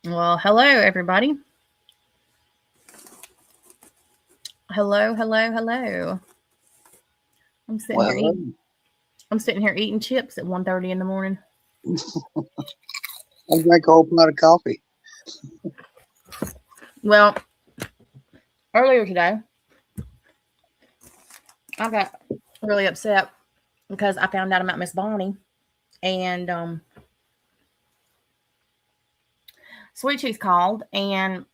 Well, hello everybody. Hello, hello, hello. I'm sitting here Well, eating. I'm sitting here eating chips at 1:30 in the morning. I drank a whole pot of coffee. Well, earlier today, I got really upset because I found out about Miss Bonnie and Sweet Cheese called and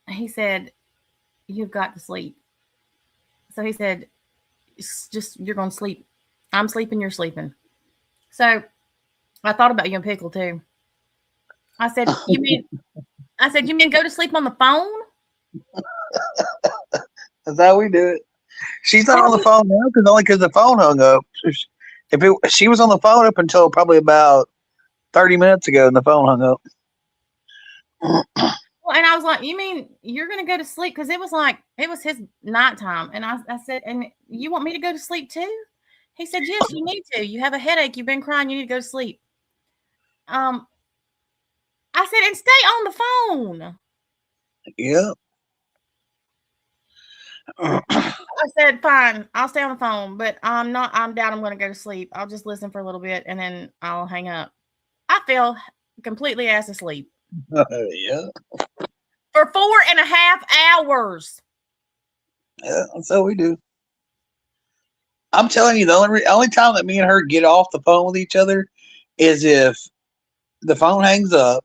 he said you've got to sleep. So he said, just you're going to sleep. I'm sleeping. You're sleeping. So I thought about you and Pickle too. I said, you mean? I said, you mean go to sleep on the phone? That's how we do it. She's not on the Oh, phone now because the phone hung up. She was on the phone up until probably about 30 minutes ago, and the phone hung up. well, and I was like, you mean you're going to go to sleep? Because it was like, it was his nighttime. And I said, and you want me to go to sleep too? He said, yes, you need to. You have a headache. You've been crying. You need to go to sleep. Um, I said, and stay on the phone. Yeah. I said, fine, I'll stay on the phone, but I'm down. I'm going to go to sleep. I'll just listen for a little bit and then I'll hang up. I fell completely ass asleep Yeah. for 4.5 hours. Yeah. That's how we do. I'm telling you, the only time that me and her get off the phone with each other is if the phone hangs up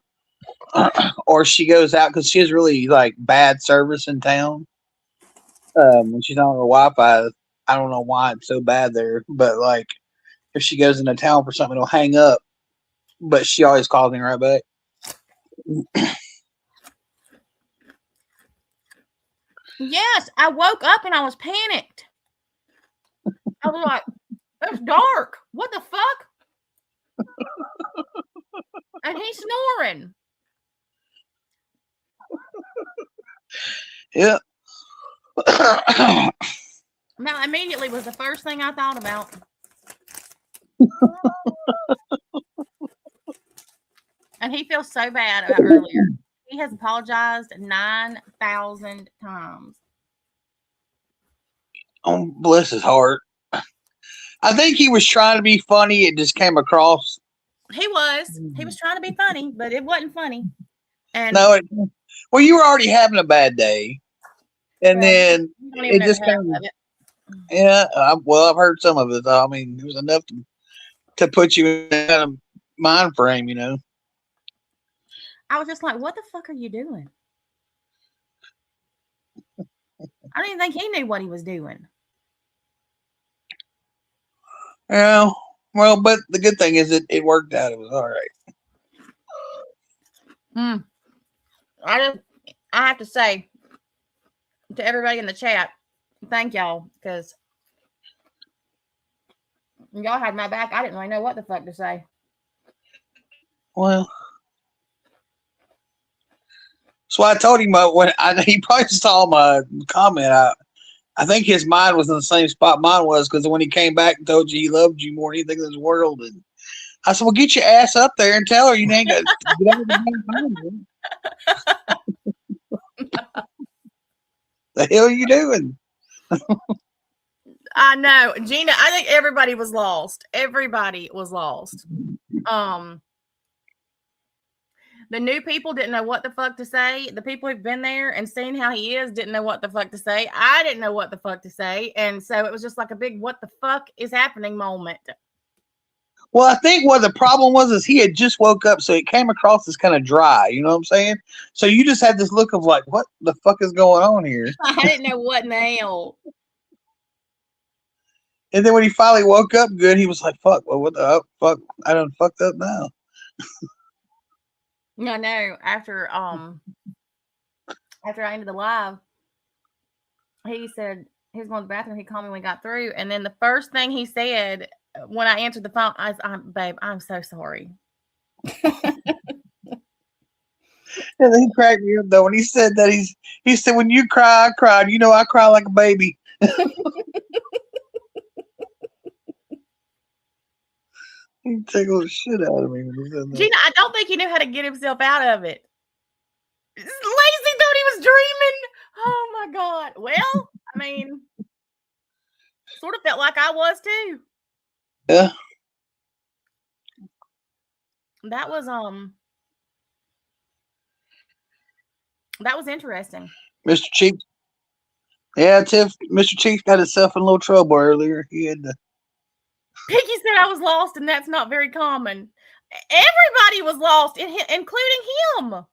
or she goes out because she has really like bad service in town. When she's on her Wi-Fi, I don't know why it's so bad there, but like if she goes into town for something, it'll hang up. But she always calls me right back. Yes, I woke up and I was panicked. I was like, it's dark. What the fuck? And he's snoring. Yeah. Now, immediately was the first thing I thought about. And he feels so bad about earlier. He has apologized 9,000 times. Oh, bless his heart. I think he was trying to be funny. It just came across. He was. He was trying to be funny, but it wasn't funny. And, No, well, you were already having a bad day, and well, then you don't even it know the just half kind of. of it. Yeah, well, I've heard some of it. I mean, it was enough to put you in that kind of mind frame, you know. I was just like, what the fuck are you doing? I don't even think he knew what he was doing. Yeah, well, but the good thing is it worked out. It was all right. Mm. I just, I have to say to everybody in the chat, thank y'all because y'all had my back. I didn't really know what the fuck to say. Well, so I told him when he probably saw my comment. I think his mind was in the same spot mine was because when he came back and told you he loved you more than anything in this world, and I said, "Well, get your ass up there and tell her you ain't got to get out of the damn phone. Man. The hell are you doing?" I know, Gina. I think everybody was lost. Everybody was lost. Um, the new people didn't know what the fuck to say. The people who've been there and seen how he is didn't know what the fuck to say. I didn't know what the fuck to say, and so it was just like a big "what the fuck is happening" moment. Well, I think what the problem was is he had just woke up, so it came across as kind of dry. You know what I'm saying? So you just had this look of like, "What the fuck is going on here?" I didn't know what in the hell. And then when he finally woke up good, he was like, "Fuck, well, what the fuck? I done fucked up now." I know. After I ended the live, he said he was going to the bathroom. He called me when we got through, and then the first thing he said when I answered the phone, "Babe, I'm so sorry." And then he cracked me up though when he said that he said when you cry, I cried. You know, I cry like a baby. He tickled the shit out of me when he said that. Gina, I don't think he knew how to get himself out of it. Lazy thought he was dreaming. Oh my God. Well, I mean, sort of felt like I was too. Yeah. That was interesting. Mr. Chief. Yeah, Tiff. Mr. Chief got himself in a little trouble earlier. He had to. Piggy said I was lost, and that's not very common. Everybody was lost, including him.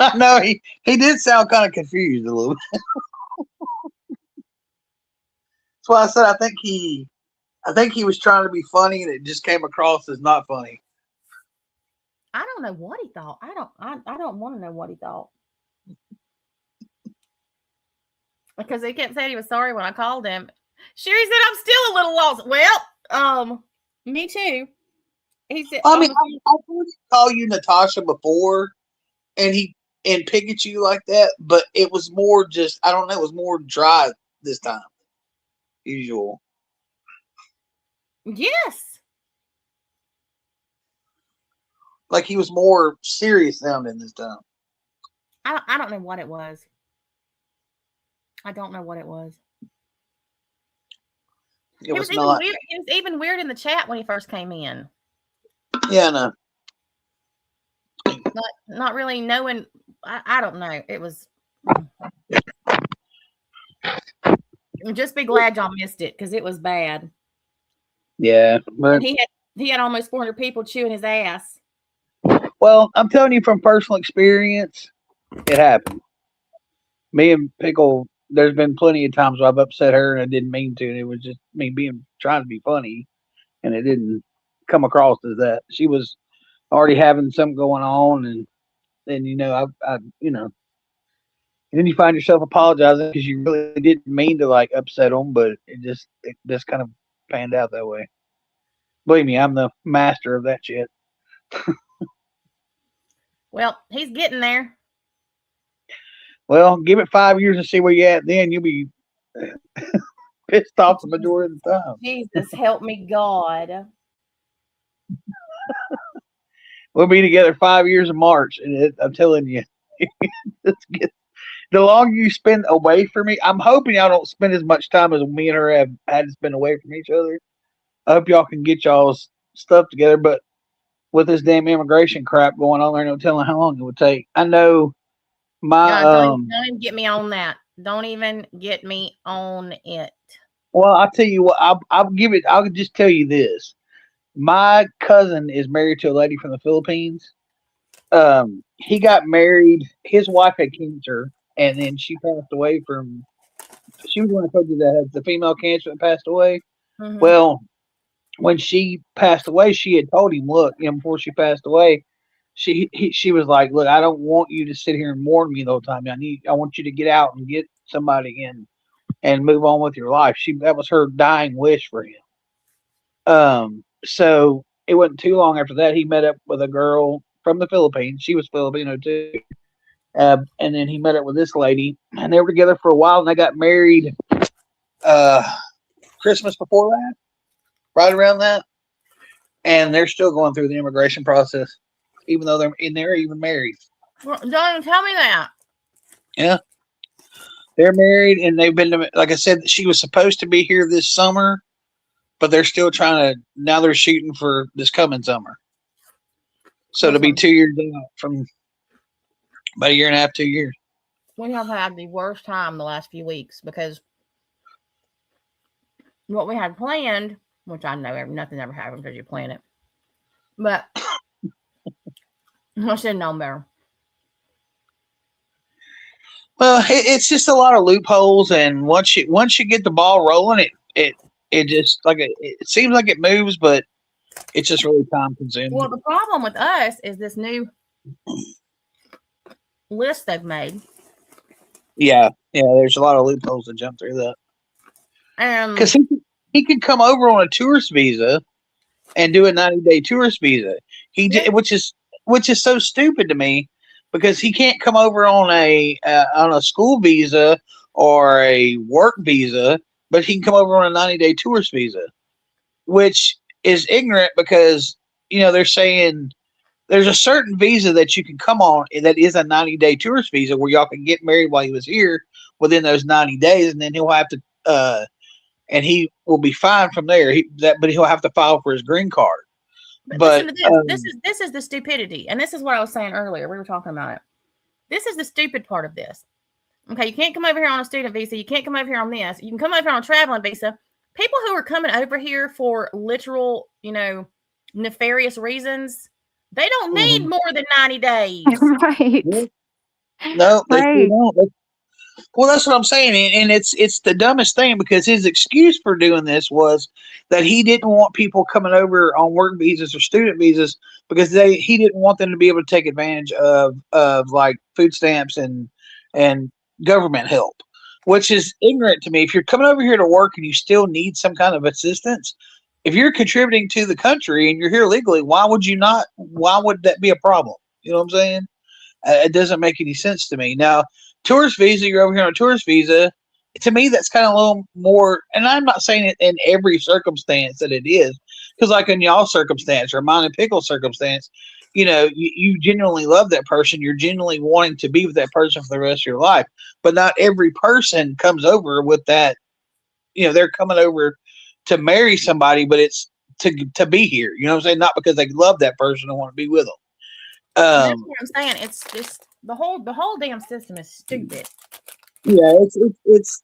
I know he did sound kind of confused a little bit. That's why I said I think he was trying to be funny, and it just came across as not funny. I don't know what he thought. I don't want to know what he thought. Because he kept saying he was sorry when I called him. Sherry said I'm still a little lost. Well, me too. He said, I mean, I heard call you Natasha before, and pick at you like that, but it was more just, I don't know, it was more dry this time. Usual. Yes. Like he was more serious sounding this time. I don't know what it was. I don't know what it was. It was even weird. It was even weird in the chat when he first came in. Yeah, no. Not really knowing. I don't know. It was. Just be glad y'all missed it because it was bad. Yeah, but and he had almost 400 people chewing his ass. Well, I'm telling you from personal experience, it happened. Me and Pickle, there's been plenty of times where I've upset her and I didn't mean to, and it was just me trying to be funny, and it didn't come across as that. She was already having something going on, and then I and then you find yourself apologizing because you really didn't mean to like upset them, but it just kind of panned out that way. Believe me, I'm the master of that shit. Well, he's getting there. Well, give it 5 years and see where you're at. Then you'll be pissed off the majority of the time. Jesus, help me, God. We'll be together 5 years in March, and I'm telling you, the longer you spend away from me, I'm hoping y'all don't spend as much time as me and her have had to spend away from each other. I hope y'all can get y'all's stuff together, but with this damn immigration crap going on there, no telling how long it would take. I know my don't even get me on that. Don't even get me on it. Well, I'll tell you what, I'll just tell you this. My cousin is married to a lady from the Philippines. He got married, his wife had cancer, and then she passed away she was one I told you that had the female cancer that passed away. Mm-hmm. Well, when she passed away, she had told him, look, before she passed away, she was like, look, I don't want you to sit here and mourn me the whole time. I want you to get out and get somebody in and move on with your life. That was her dying wish for him. So it wasn't too long after that, he met up with a girl from the Philippines. She was Filipino too. And then he met up with this lady, and they were together for a while, and they got married Christmas before that, right around that. And they're still going through the immigration process, even though they're even married. Well, don't tell me that. Yeah. They're married, and they've been, like I said, she was supposed to be here this summer, but they're still now they're shooting for this coming summer. So it'll be 2 years out from about a year and a half, 2 years. We have had the worst time the last few weeks because what we had planned, which I know nothing ever happens because you plan it, but I should have known better. Well, it's just a lot of loopholes, and once you get the ball rolling, it just it seems like it moves, but it's just really time consuming. Well, the problem with us is this new list they've made. Yeah, there's a lot of loopholes to jump through that. Because he could come over on a tourist visa and do a 90-day tourist visa. Which is so stupid to me. Because he can't come over on a school visa or a work visa, but he can come over on a 90-day tourist visa. which is ignorant because they're saying there's a certain visa that you can come on that is a 90-day tourist visa where y'all can get married while he was here within those 90 days, and then he'll have to and he will be fine from there. But he'll have to file for his green card. But listen to this. This is the stupidity, and this is what I was saying earlier. We were talking about it. This is the stupid part of this. Okay, you can't come over here on a student visa. You can't come over here on this. You can come over here on a traveling visa. People who are coming over here for literal, nefarious reasons, they don't need more than 90 days. Right. No, they don't. Well, that's what I'm saying, and it's the dumbest thing because his excuse for doing this was that he didn't want people coming over on work visas or student visas because he didn't want them to be able to take advantage of like food stamps and government help, which is ignorant to me. If you're coming over here to work and you still need some kind of assistance, if you're contributing to the country and you're here legally, why would you not? Why would that be a problem? You know what I'm saying? It doesn't make any sense to me. Now, tourist visa, you're over here on a tourist visa. To me, that's kind of a little more, and I'm not saying it in every circumstance that it is, because like in y'all circumstance or mine and Pickle circumstance, you genuinely love that person. You're genuinely wanting to be with that person for the rest of your life. But not every person comes over with that. They're coming over to marry somebody, but it's to be here. You know what I'm saying? Not because they love that person and want to be with them. That's what I'm saying. It's just the whole damn system is stupid. Yeah, it's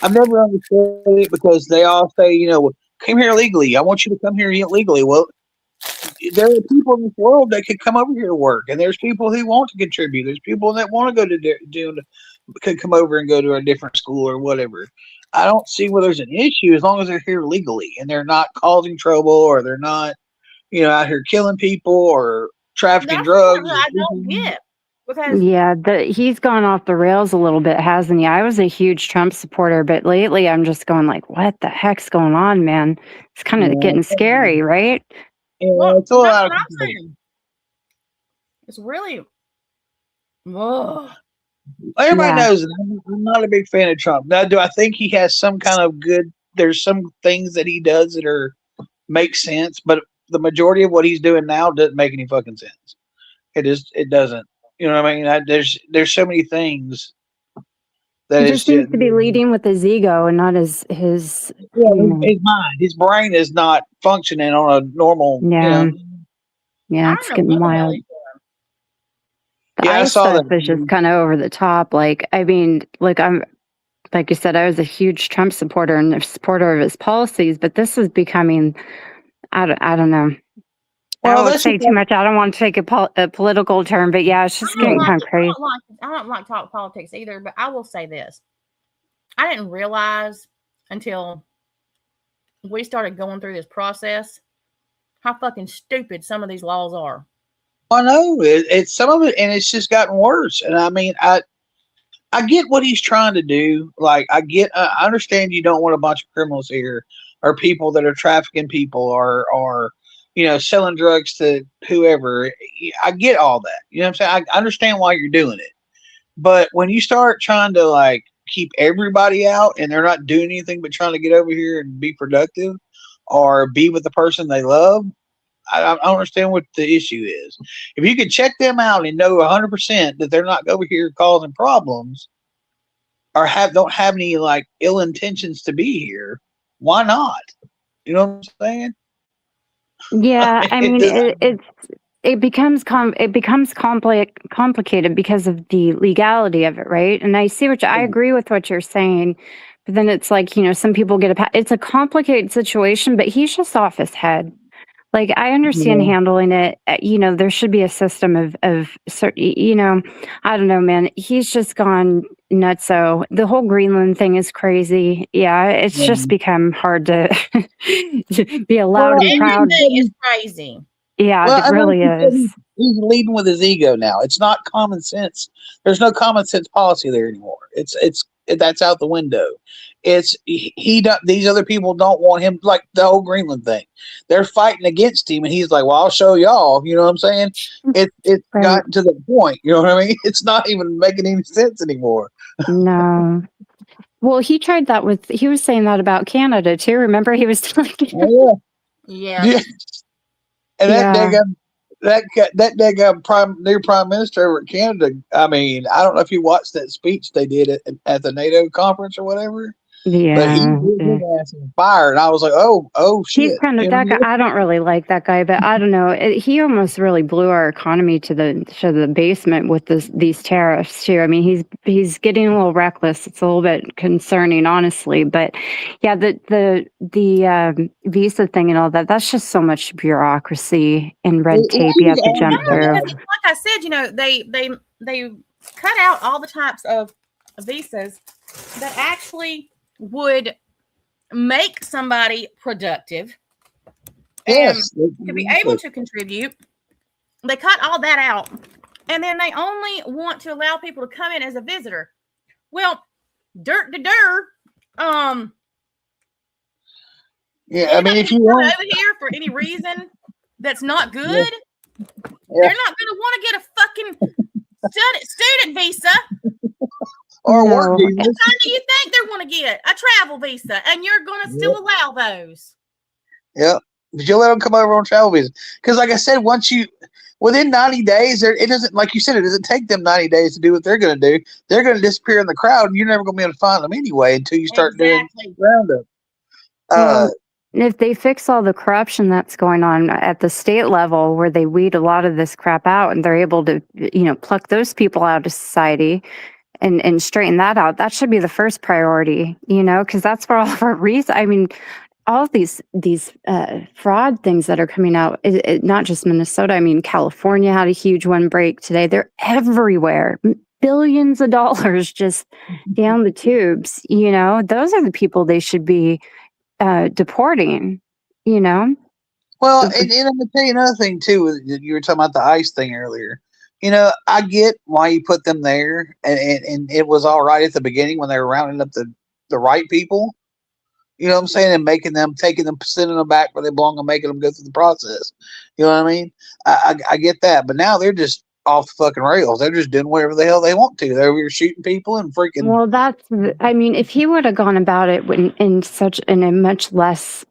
I've never understood it because they all say, come here legally. I want you to come here legally. Well, there are people in this world that could come over here to work, and there's people who want to contribute. There's people that want to go to could come over and go to a different school or whatever. I don't see where there's an issue as long as they're here legally and they're not causing trouble or they're not, out here killing people or trafficking drugs. I don't get. Because he's gone off the rails a little bit, hasn't he? I was a huge Trump supporter, but lately I'm just going like, what the heck's going on, man? It's kind of getting scary, right? Yeah, it's a lot of it's really whoa. Everybody knows that I'm not a big fan of Trump. Now, do I think he has some kind of good? There's some things that he does that make sense, but the majority of what he's doing now doesn't make any fucking sense. It doesn't. You know what I mean? There's so many things that he just seems to be leading with his ego and not his his mind. His brain is not functioning on a normal. Yeah, it's getting wild. The ICE stuff is just kind of over the top. Like, I mean, like you said, I was a huge Trump supporter and a supporter of his policies, but this is becoming, I don't know. I don't want to say too much. I don't want to take a political term, but yeah, it's just getting kind of crazy. I don't like talk politics either, but I will say this. I didn't realize until we started going through this process how fucking stupid some of these laws are. I know it's some of it, and it's just gotten worse. And I mean, I get what he's trying to do. Like, I understand you don't want a bunch of criminals here or people that are trafficking people or selling drugs to whoever. I get all that. You know what I'm saying? I understand why you're doing it. But when you start trying to like keep everybody out and they're not doing anything but trying to get over here and be productive or be with the person they love, I don't understand what the issue is. If you can check them out and know 100% that they're not over here causing problems or don't have any like ill intentions to be here, why not? You know what I'm saying? Yeah, I mean, it becomes complicated because of the legality of it, right? And I agree with what you're saying, but then it's like, some people it's a complicated situation, but he's just off his head. Like, I understand handling it. There should be a system of I don't know, man. He's just gone nuts. So the whole Greenland thing is crazy. Yeah, it's just become hard to be allowed to be proud. It's crazy. Yeah, it really is. He's leading with his ego now. It's not common sense. There's no common sense policy there anymore. That's out the window. These other people don't want him, like the whole Greenland thing. They're fighting against him, and he's like, "Well, I'll show y'all." You know what I'm saying? It's right. Gotten to the point. You know what I mean? It's not even making any sense anymore. No. Well, he tried that he was saying that about Canada too. Remember, he was like, Oh, Yeah. yeah. And Yeah. that new prime minister over in Canada. I mean, I don't know if you watched that speech they did at the NATO conference or whatever, but he Yeah. blew his ass on fire, and I was like, oh He's shit. kind of that guy. I don't really like that guy, but I don't know. He almost really blew our economy to the basement with these tariffs too. I mean, he's getting a little reckless. It's a little bit concerning, honestly. But yeah, the visa thing and all that. That's just so much bureaucracy and red tape you have to jump through. Like I said, they cut out all the types of visas that actually would make somebody productive and to be able to contribute. They cut all that out, and then they only want to allow people to come in as a visitor. Well, yeah, I mean, if you want over here for any reason that's not good, they're not going to want to get a fucking student visa or work visa. What kind do you think they're going to get? A travel visa, and you're going to still allow those. Yep. But you let them come over on travel visa. Because like I said, within 90 days, it doesn't, like you said, it doesn't take them 90 days to do what they're going to do. They're going to disappear in the crowd, and you're never going to be able to find them anyway until you start doing roundup. And if they fix all the corruption that's going on at the state level, where they weed a lot of this crap out, and they're able to, pluck those people out of society and straighten that out, that should be the first priority, because that's where all of our I mean, all of these fraud things that are coming out, not just Minnesota. I mean, California had a huge one break today. They're everywhere. Billions of dollars just down the tubes. Those are the people they should be deporting. Well, and I'm gonna tell you another thing too. You were talking about the ICE thing earlier. I get why you put them there, and it was all right at the beginning when they were rounding up the right people. You know what I'm saying? And taking them, sending them back where they belong, and making them go through the process. You know what I mean? I get that, but now they're just off the fucking rails. They're just doing whatever the hell they want to. They're over here shooting people and freaking. Well, I mean, if he would have gone about it in a much less,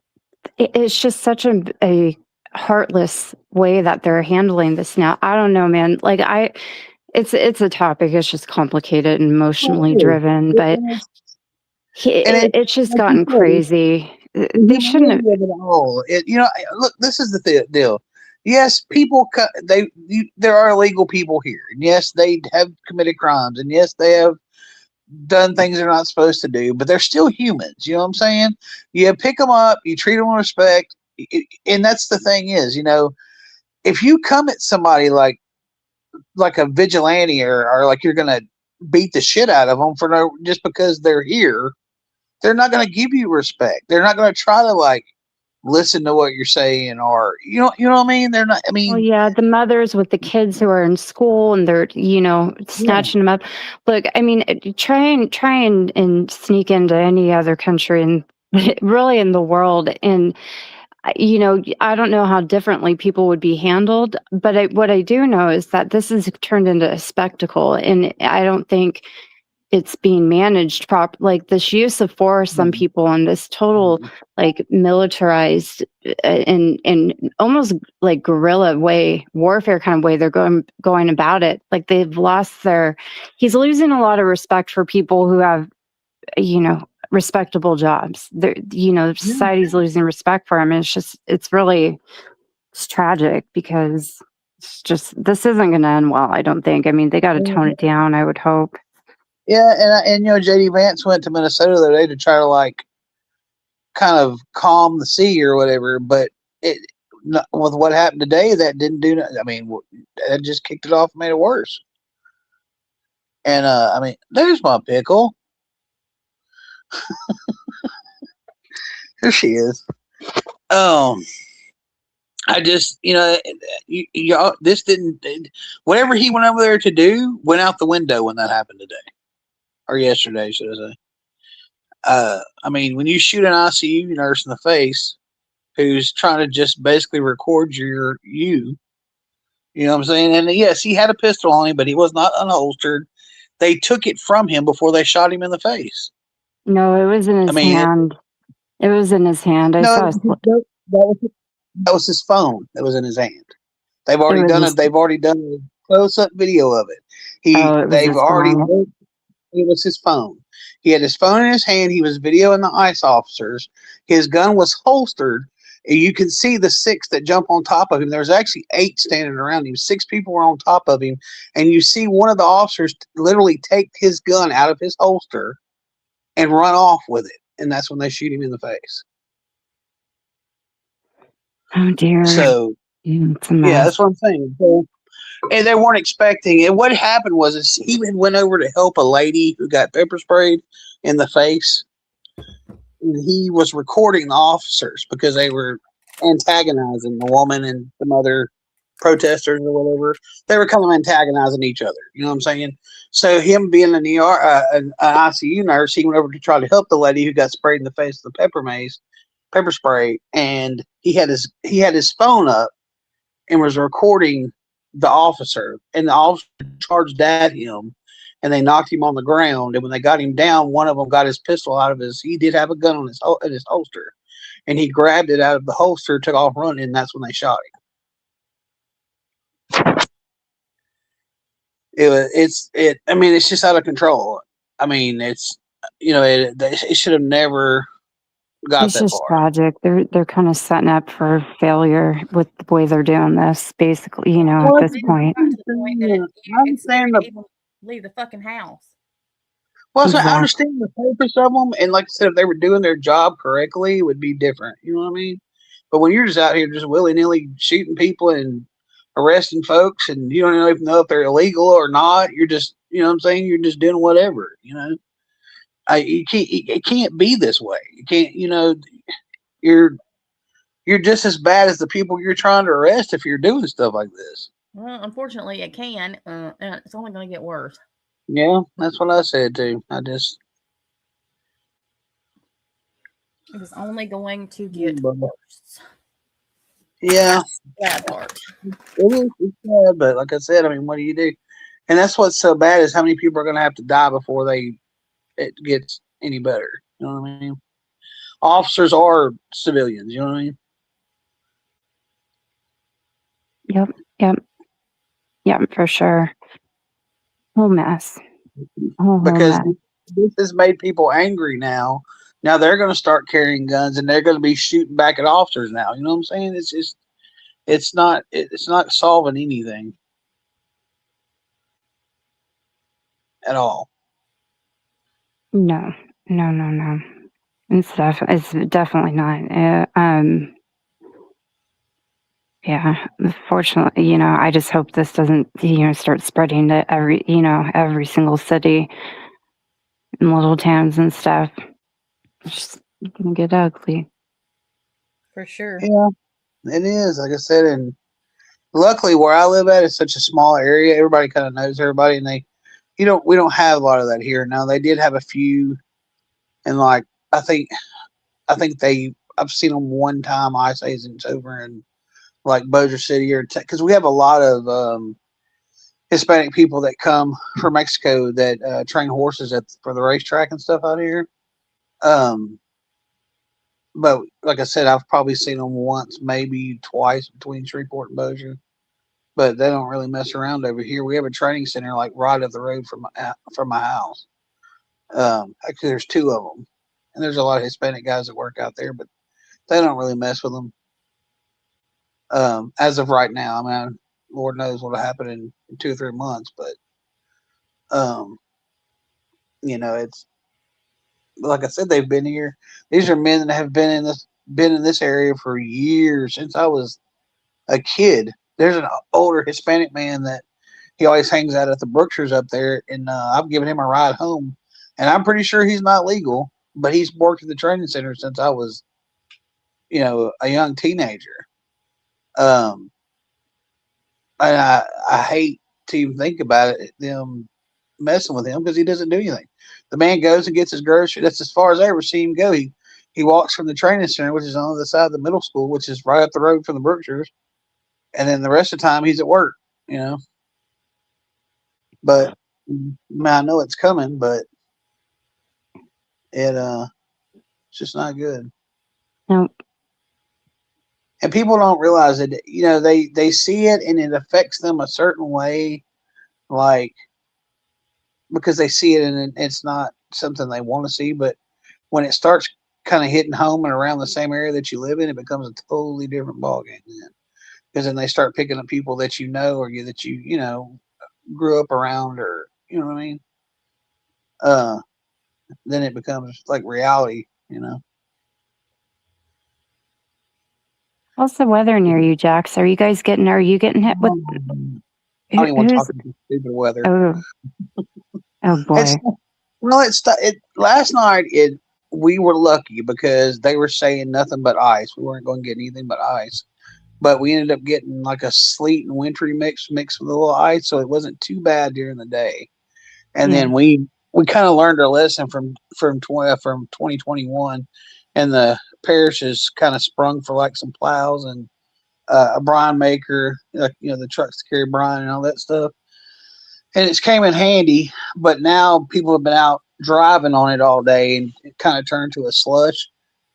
it's just such a heartless way that they're handling this now. I don't know, man. Like it's a topic. It's just complicated and emotionally driven, but. It's just gotten crazy. They shouldn't have it all. Look, this is the deal. Yes, people. There are illegal people here, and yes, they have committed crimes, and yes, they have done things they're not supposed to do. But they're still humans. You know what I'm saying? You pick them up, you treat them with respect, and that's the thing is, if you come at somebody like a vigilante or like you're gonna beat the shit out of them just because they're here. They're not going to give you respect. They're not going to try to listen to what you're saying, or you know what I mean. They're not. I mean, well, yeah, the mothers with the kids who are in school and they're snatching them up. Look, I mean, try and sneak into any other country and really in the world, and I don't know how differently people would be handled, but what I do know is that this has turned into a spectacle, and I don't think it's being managed properly. Like this use of force on people and this total militarized and almost like guerrilla warfare kind of way they're going about it. Like they've lost he's losing a lot of respect for people who have, respectable jobs. Society's losing respect for him. And it's tragic because this isn't going to end well. I don't think. I mean, they got to tone it down, I would hope. Yeah, and JD Vance went to Minnesota the other day to try to kind of calm the sea or whatever, but with what happened today, that didn't do nothing. I mean, that just kicked it off and made it worse. And I mean, there's my pickle. Here she is. I just, this didn't. Whatever he went over there to do went out the window when that happened today. Or yesterday, should I say. I mean, when you shoot an ICU nurse in the face who's trying to just basically record you know what I'm saying? And yes, he had a pistol on him, but he was not unholstered. They took it from him before they shot him in the face. No, it was in his hand. It was in his hand. I saw. That was his phone. That was in his hand. They've already done it. They've already done a close-up video of it. It was his phone. He had his phone in his hand. He was videoing the ICE officers. His gun was holstered. And you can see the 6 that jump on top of him. There was actually 8 standing around him. 6 people were on top of him. And you see one of the officers literally take his gun out of his holster and run off with it. And that's when they shoot him in the face. Oh, dear. So, yeah, that's what I'm saying. So, and they weren't expecting it. What happened was he went over to help a lady who got pepper sprayed in the face. And he was recording the officers because they were antagonizing the woman and some other protesters or whatever. They were kind of antagonizing each other. You know what I'm saying? So him being an ICU nurse, he went over to try to help the lady who got sprayed in the face with the pepper spray, and he had his phone up and was recording the officer, and the officer charged at him, and they knocked him on the ground. And when they got him down, one of them got his pistol out of he did have a gun on in his holster, and he grabbed it out of the holster, took off running, and that's when they shot him. I mean, it's just out of control. I mean, it's, it should have never got it's that just far. tragic. They're kind of setting up for failure with the way they're doing this, basically, at this point. It's scary to even leave the fucking house. Well, so I understand the purpose of them, and like I said, if they were doing their job correctly, it would be different. You know what I mean? But when you're just out here just willy-nilly shooting people and arresting folks, and you don't even know if they're illegal or not, you're just, you know what I'm saying? You're just doing whatever, it can't be this way. You can't, you're just as bad as the people you're trying to arrest if you're doing stuff like this. Well, unfortunately, it can. It's only going to get worse. Yeah, that's what I said too. It is only going to get worse. Yeah. Bad part. It's sad, but like I said, I mean, what do you do? And that's what's so bad is how many people are going to have to die before it gets any better. You know what I mean? Officers are civilians. You know what I mean? Yep, for sure. Whole mess. Because this has made people angry now. Now they're going to start carrying guns and they're going to be shooting back at officers now. You know what I'm saying? It's just, it's not solving anything at all. No. It's definitely not. Yeah, fortunately, I just hope this doesn't, start spreading to every single city and little towns and stuff. It's just gonna get ugly. For sure. Yeah, it is. Like I said, and luckily where I live at is such a small area. Everybody kind of knows everybody, and we don't have a lot of that here. Now they did have a few, and like I think I've seen them one time. ICE agents over in like Bossier City because we have a lot of Hispanic people that come from Mexico that train horses for the racetrack and stuff out here. But like I said, I've probably seen them once, maybe twice between Shreveport and Bossier. But they don't really mess around over here. We have a training center like right up the road from my house. Actually, there's 2 of them, and there's a lot of Hispanic guys that work out there, but they don't really mess with them. As of right now, I mean, Lord knows what'll happen in 2 or 3 months, but it's like I said, they've been here. These are men that have been in this area for years since I was a kid. There's an older Hispanic man that he always hangs out at the Brookshires up there, and I've given him a ride home, and I'm pretty sure he's not legal, but he's worked at the training center since I was, a young teenager. And I hate to even think about it, them messing with him because he doesn't do anything. The man goes and gets his groceries. That's as far as I ever see him go. He walks from the training center, which is on the other side of the middle school, which is right up the road from the Brookshires, and then the rest of the time he's at work. But I know it's coming, but it's just not good. Nope. And people don't realize it. You know, they see it and it affects them a certain way, like because they see it and it's not something they want to see. But when it starts kind of hitting home and around the same area that you live in, it becomes a totally different ballgame then. Because then they start picking up people that you know or that you know grew up around, or you know what I mean. Then it becomes like reality, you know. What's the weather near you, Jax? Are you getting hit with? I don't even want to talk about stupid weather. Oh boy. Last night we were lucky because they were saying nothing but ice. We weren't going to get anything but ice, but we ended up getting like a sleet and wintry mix with a little ice, so it wasn't too bad during the day. And then we kind of learned our lesson from 2021, and the parish has kind of sprung for like some plows and a brine maker, you know, the trucks to carry brine and all that stuff. And it's came in handy, but now people have been out driving on it all day, and it kind of turned to a slush.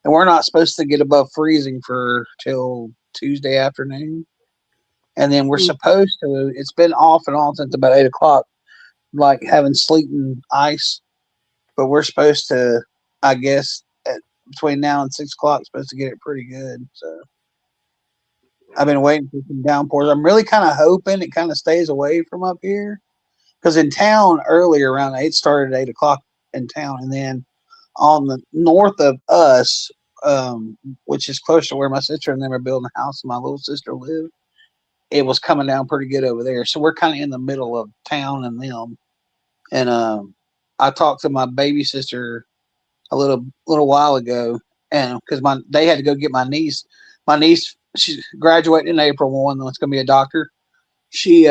And we're not supposed to get above freezing for till Tuesday afternoon. And then we're supposed to. It's been off and on since about 8 o'clock, like having sleet and ice. But we're supposed to, I guess, between now and 6 o'clock, supposed to get it pretty good. So I've been waiting for some downpours. I'm really kind of hoping it kind of stays away from up here. Because in town earlier around 8 started at 8 o'clock in town, and then on the north of us, which is close to where my sister and them are building a house and my little sister lived, it was coming down pretty good over there. So we're kind of in the middle of town and them. And I talked to my baby sister a little while ago, and because they had to go get my niece. My niece, she's graduating in April. One that's going to be a doctor. She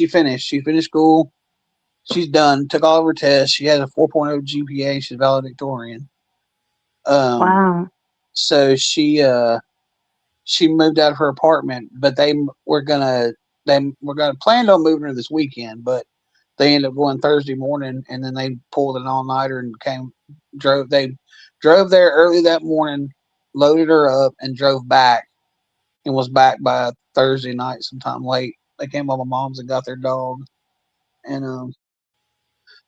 finished school. She's done. Took all of her tests. She has a 4.0 GPA. She's valedictorian. Wow. So she moved out of her apartment, but they were gonna plan on moving her this weekend, but they ended up going Thursday morning, and then they pulled an all nighter and drove there early that morning, loaded her up, and drove back, and was back by Thursday night sometime late. They came by my mom's and got their dog, and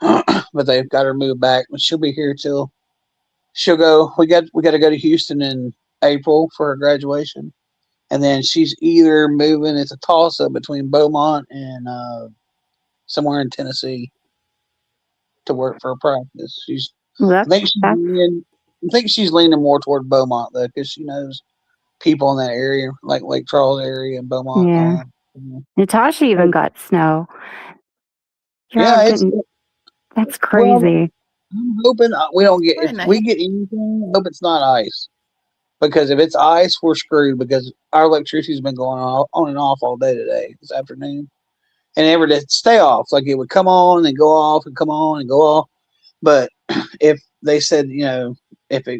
but they've got her moved back. But she'll be here till she'll go. We got to go to Houston in April for her graduation, and then she's either moving. It's a toss up between Beaumont and somewhere in Tennessee to work for a practice. I think she's leaning more toward Beaumont though, because she knows people in that area, like Lake Charles area and Beaumont. Yeah. Natasha even got snow. That's crazy. Well, I'm hoping we don't get. If we get anything, I hope it's not ice. Because if it's ice, we're screwed. Because our electricity's been going on and off all day today, this afternoon, and never to stay off. Like it would come on and go off and come on and go off. But if they said, you know,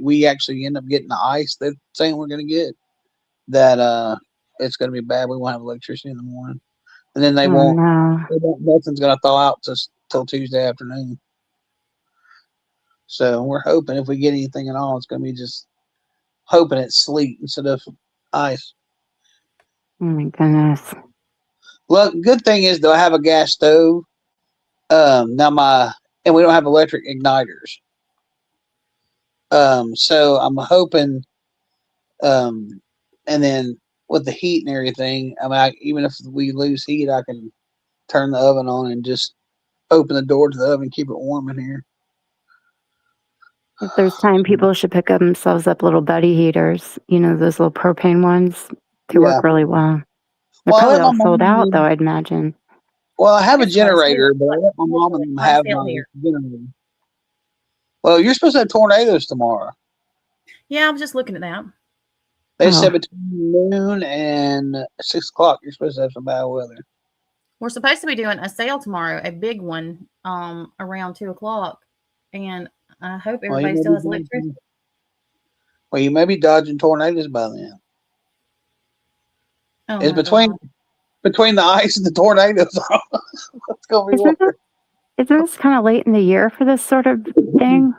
we actually end up getting the ice they're saying we're going to get, that it's going to be bad. We won't have electricity in the morning, and then they won't. No. Nothing's going to thaw out till Tuesday afternoon. So we're hoping if we get anything at all, it's going to be just hoping it's sleet instead of ice. Oh my goodness. Well, good thing is though, I have a gas stove. And we don't have electric igniters. So I'm hoping, and then with the heat and everything, I mean, even if we lose heat, I can turn the oven on and just open the door to the oven, keep it warm in here. If there's time, people should pick themselves up little buddy heaters. You know, those little propane ones. They work really well. They're probably all sold out, though, I'd imagine. Well, I have a generator, but I let my mom and them have my generator. Well, you're supposed to have tornadoes tomorrow. Yeah, I was just looking at that. They said between noon and 6 o'clock, you're supposed to have some bad weather. We're supposed to be doing a sale tomorrow, a big one, around 2 o'clock. And I hope everybody still has electricity. Well, you may be dodging tornadoes by then. Oh, it's between the ice and the tornadoes. What's going to be Isn't this kind of late in the year for this sort of thing?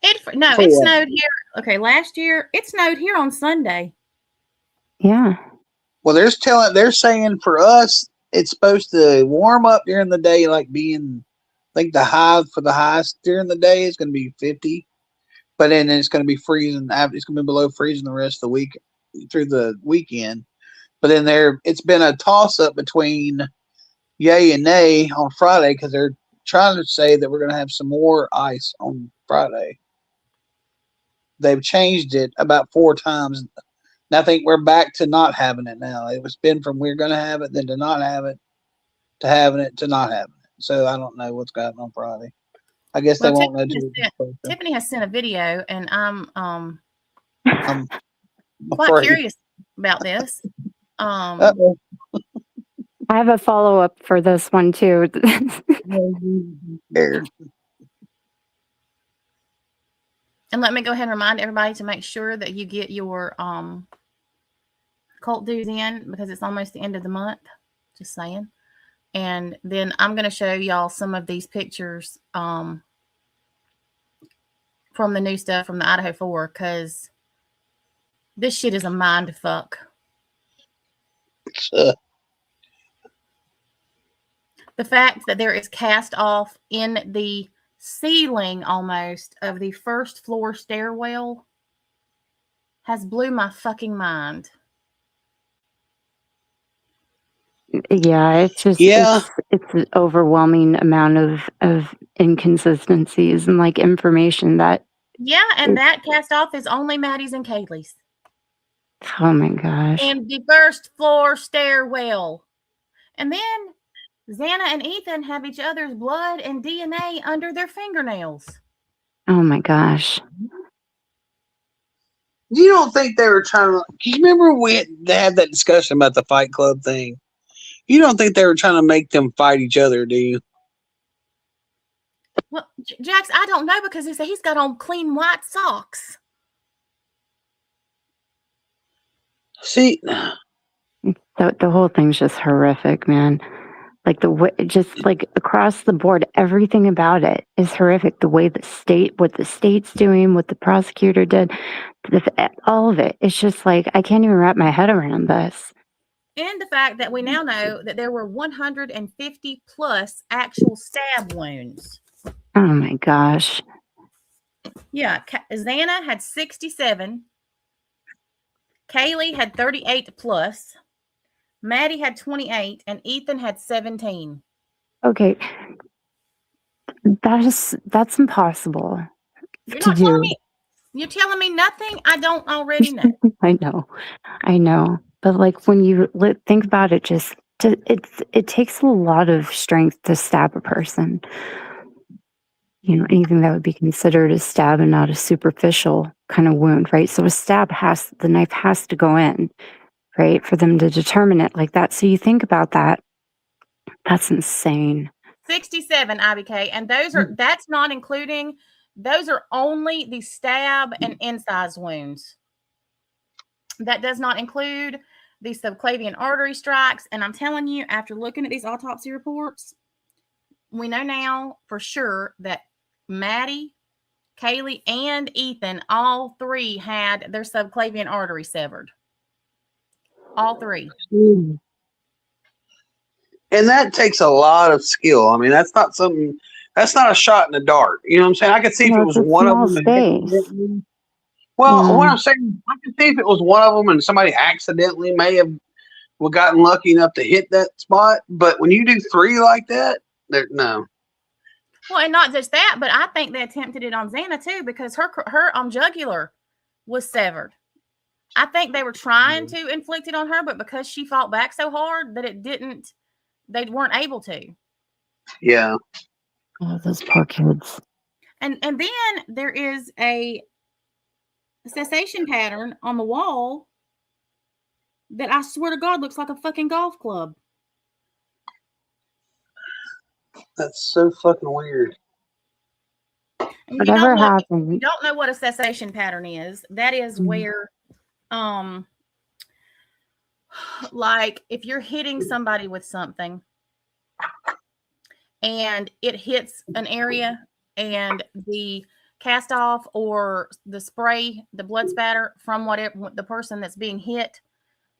It snowed here. Okay, last year it snowed here on Sunday. Yeah. Well, they're saying for us it's supposed to warm up during the day, like being, I think the high for the highest during the day is going to be 50, but then it's going to be freezing. It's going to be below freezing the rest of the week through the weekend. But then it's been a toss up between yay and nay on Friday because they're trying to say that we're going to have some more ice on Friday. They've changed it about 4 times. And I think we're back to not having it now. It was been from we're going to have it, then to not have it, to having it, to not having it. So I don't know what's going on Friday. I guess they won't know. Tiffany has sent a video, and I'm quite afraid. curious about this. I have a follow up for this one too. There. And let me go ahead and remind everybody to make sure that you get your cult dues in because it's almost the end of the month. Just saying. And then I'm going to show y'all some of these pictures from the new stuff from the Idaho 4 because this shit is a mind fuck. The fact that there is cast off in the ceiling almost of the first floor stairwell has blew my fucking mind. Yeah, it's just it's an overwhelming amount of inconsistencies and like information that that cast off is only Maddie's and Kaylee's. Oh my gosh. And the first floor stairwell. And then Xana and Ethan have each other's blood and DNA under their fingernails. Oh my gosh. You don't think they were trying to... Do you remember they had that discussion about the Fight Club thing? You don't think they were trying to make them fight each other, do you? Well, Jax, I don't know because he's got on clean white socks. See... The whole thing's just horrific, man. Like just like across the board, everything about it is horrific. The way what the state's doing, what the prosecutor did, all of it. It's just like, I can't even wrap my head around this. And the fact that we now know that there were 150 plus actual stab wounds. Oh my gosh. Yeah. Xana had 67. Kaylee had 38 plus. Maddie had 28 and Ethan had 17. Okay. That's impossible. You're telling me nothing I don't already know. I know. But like when you think about it, it takes a lot of strength to stab a person. You know, anything that would be considered a stab and not a superficial kind of wound, right? So the knife has to go in, right? For them to determine it like that. So you think about that. That's insane. 67 IBK. And that's not including, those are only the stab and incise wounds. That does not include the subclavian artery strikes. And I'm telling you, after looking at these autopsy reports, we know now for sure that Maddie, Kaylee, and Ethan, all 3 had their subclavian artery severed. All 3. And that takes a lot of skill. I mean, that's not a shot in the dark. You know what I'm saying? I could see if it was one of them. Well, what I'm saying, I can see if it was one of them and somebody accidentally may have gotten lucky enough to hit that spot. But when you do 3 like that, no. Well, and not just that, but I think they attempted it on Xana too because her jugular was severed. I think they were trying to inflict it on her, but because she fought back so hard that they weren't able to. Yeah. Oh, those poor kids. And then there is a cessation pattern on the wall that I swear to God looks like a fucking golf club. That's so fucking weird. Whatever happened. You don't know what a cessation pattern is. That is where, like if you're hitting somebody with something and it hits an area and the cast off or the spray, the blood spatter from whatever the person that's being hit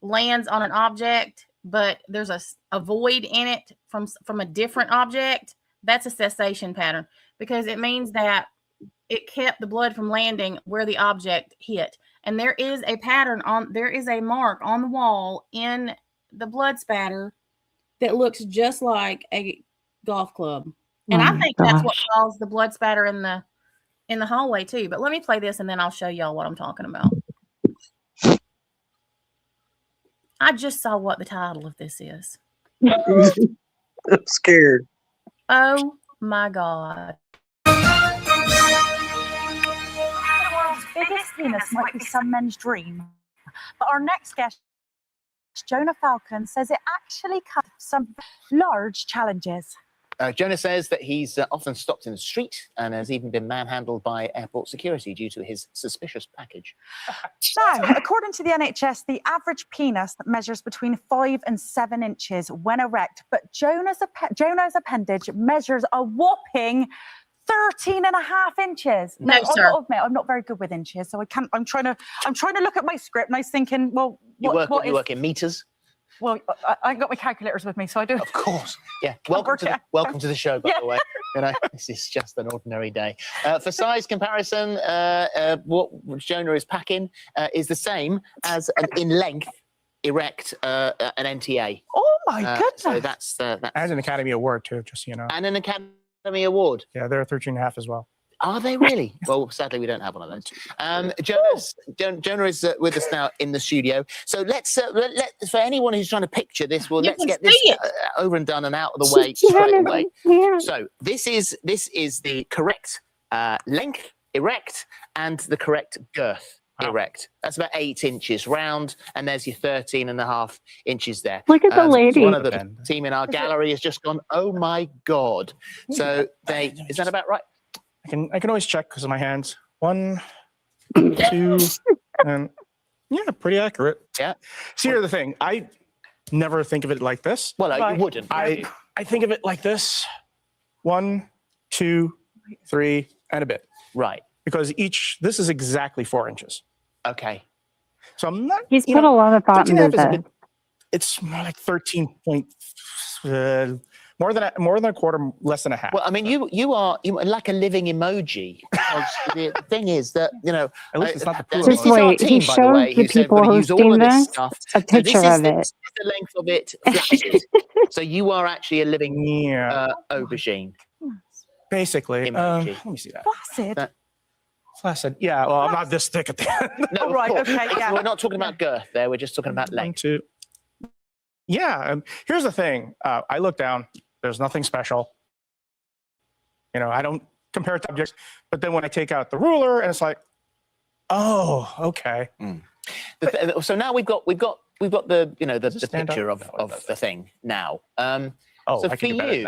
lands on an object, but there's a void in it from a different object, that's a cessation pattern, because it means that it kept the blood from landing where the object hit. And there is a pattern there is a mark on the wall in the blood spatter that looks just like a golf club. And I think that's what caused the blood spatter in the hallway too. But let me play this and then I'll show y'all what I'm talking about. I just saw what the title of this is. I'm scared. Oh my God. The world's biggest penis might be some men's dream. But our next guest, Jonah Falcon, says it actually comes with some large challenges. Jonah says that he's often stopped in the street and has even been manhandled by airport security due to his suspicious package. Now, according to the NHS, the average penis measures between 5 and 7 inches when erect, but Jonah's appendage measures a whopping 13 and a half inches. No, now, sir. I've got to admit, I'm not very good with inches, so I can't. I'm trying to look at my script, and I was thinking, well, You what work is? in meters? Well, I ain't got my calculators with me, so I do. Of course. Yeah. work it out. Welcome to the show, by Yeah. the way. You know, this is just an ordinary day. For size comparison, what Jonah is packing is the same as in length, erect, an NTA. Oh my goodness! So that's And an Academy Award too, just so you know. and an Academy Award. Yeah, they're 13 and a half as well. Are they really? Well, sadly, we don't have one of those. Jonah is with us now in the studio. So let's for anyone who's trying to picture this, well, You let's can get this see it. over and done and out of the way straight away. So this is the correct length, erect, and the correct girth, Wow. erect. That's about 8 inches round, and there's your 13 and a half inches there. Look at the lady. One of the Ben. team in our gallery has just gone, oh my God. So is that about right? I can always check because of my hands. 1, 2, and yeah, pretty accurate. Yeah. See, here's the thing. I never think of it like this. Well, Right. you wouldn't. I think of it like this. 1, 2, 3, and a bit. Right. Because this is exactly 4 inches. Okay. So I'm not. He's put a lot of thought 13 and a into half is a that. bit, it's more like 13 point, more than a quarter, less than a half. Well, I mean, you are like a living emoji. Because the thing is that, you know, At least it's not the poo this Just is our wait, team, he by the way, showed the who said people we're gonna use all hosting of this this stuff. a picture of this it. is the length of it flashes. So you are actually a living Yeah, aubergine basically. emoji. Let me see that. Flaccid. That- Flaccid. Yeah, well, I'm not this thick at the end. No, Oh, of right, course. okay, yeah. We're not talking about girth there. We're just talking about 1, length. 2. Yeah, here's the thing. I look down. There's nothing special. You know, I don't compare it to objects. But then when I take out the ruler, and it's like, oh, okay. So now we've got the the Just stand up? picture No, of the thing now. Oh, So I for can do better than you,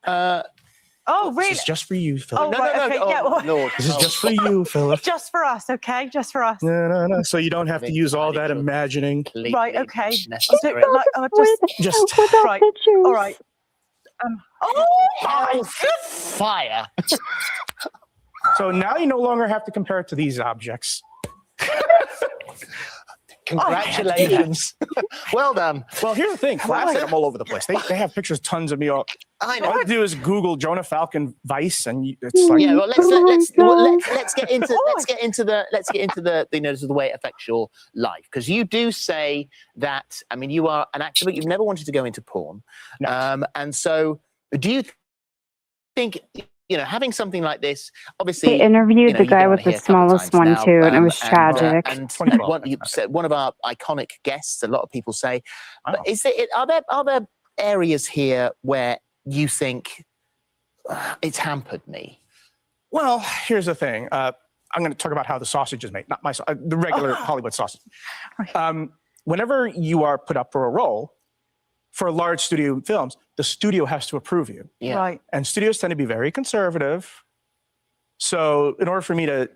that. Oh, This really? is just for you, Philip. Oh, right, okay, yeah, oh, well- Lord. This is just for you, Philip. Just for us, okay? Just for us. No. So you don't have to use all that imagining. Right, okay. Necessary. Like, Just right. All right. Oh, Oh, fire! So now you no longer have to compare it to these objects. Congratulations. Well done. Well, here's the thing. Flaccid, I'm all over the place. They have pictures, tons of me. All I know. I do is Google Jonah Falcon Vice, and it's like, Yeah, well, let's get into the the way it affects your life, because you do say that. I mean, you are an actor, but you've never wanted to go into porn, No. and so do you think, having something like this, obviously, They interviewed the you've been guy on with the here a couple smallest times one now, too, and it was tragic. And 2012, you said one of our iconic guests. A lot of people say, Wow. but are there areas here where you think it's hampered me? well, here's the thing. I'm going to talk about how the sausage is made, not the regular Hollywood sausage. Right. Whenever you are put up for a role for large studio films, the studio has to approve you. Yeah. right. And studios tend to be very conservative. So in order for me to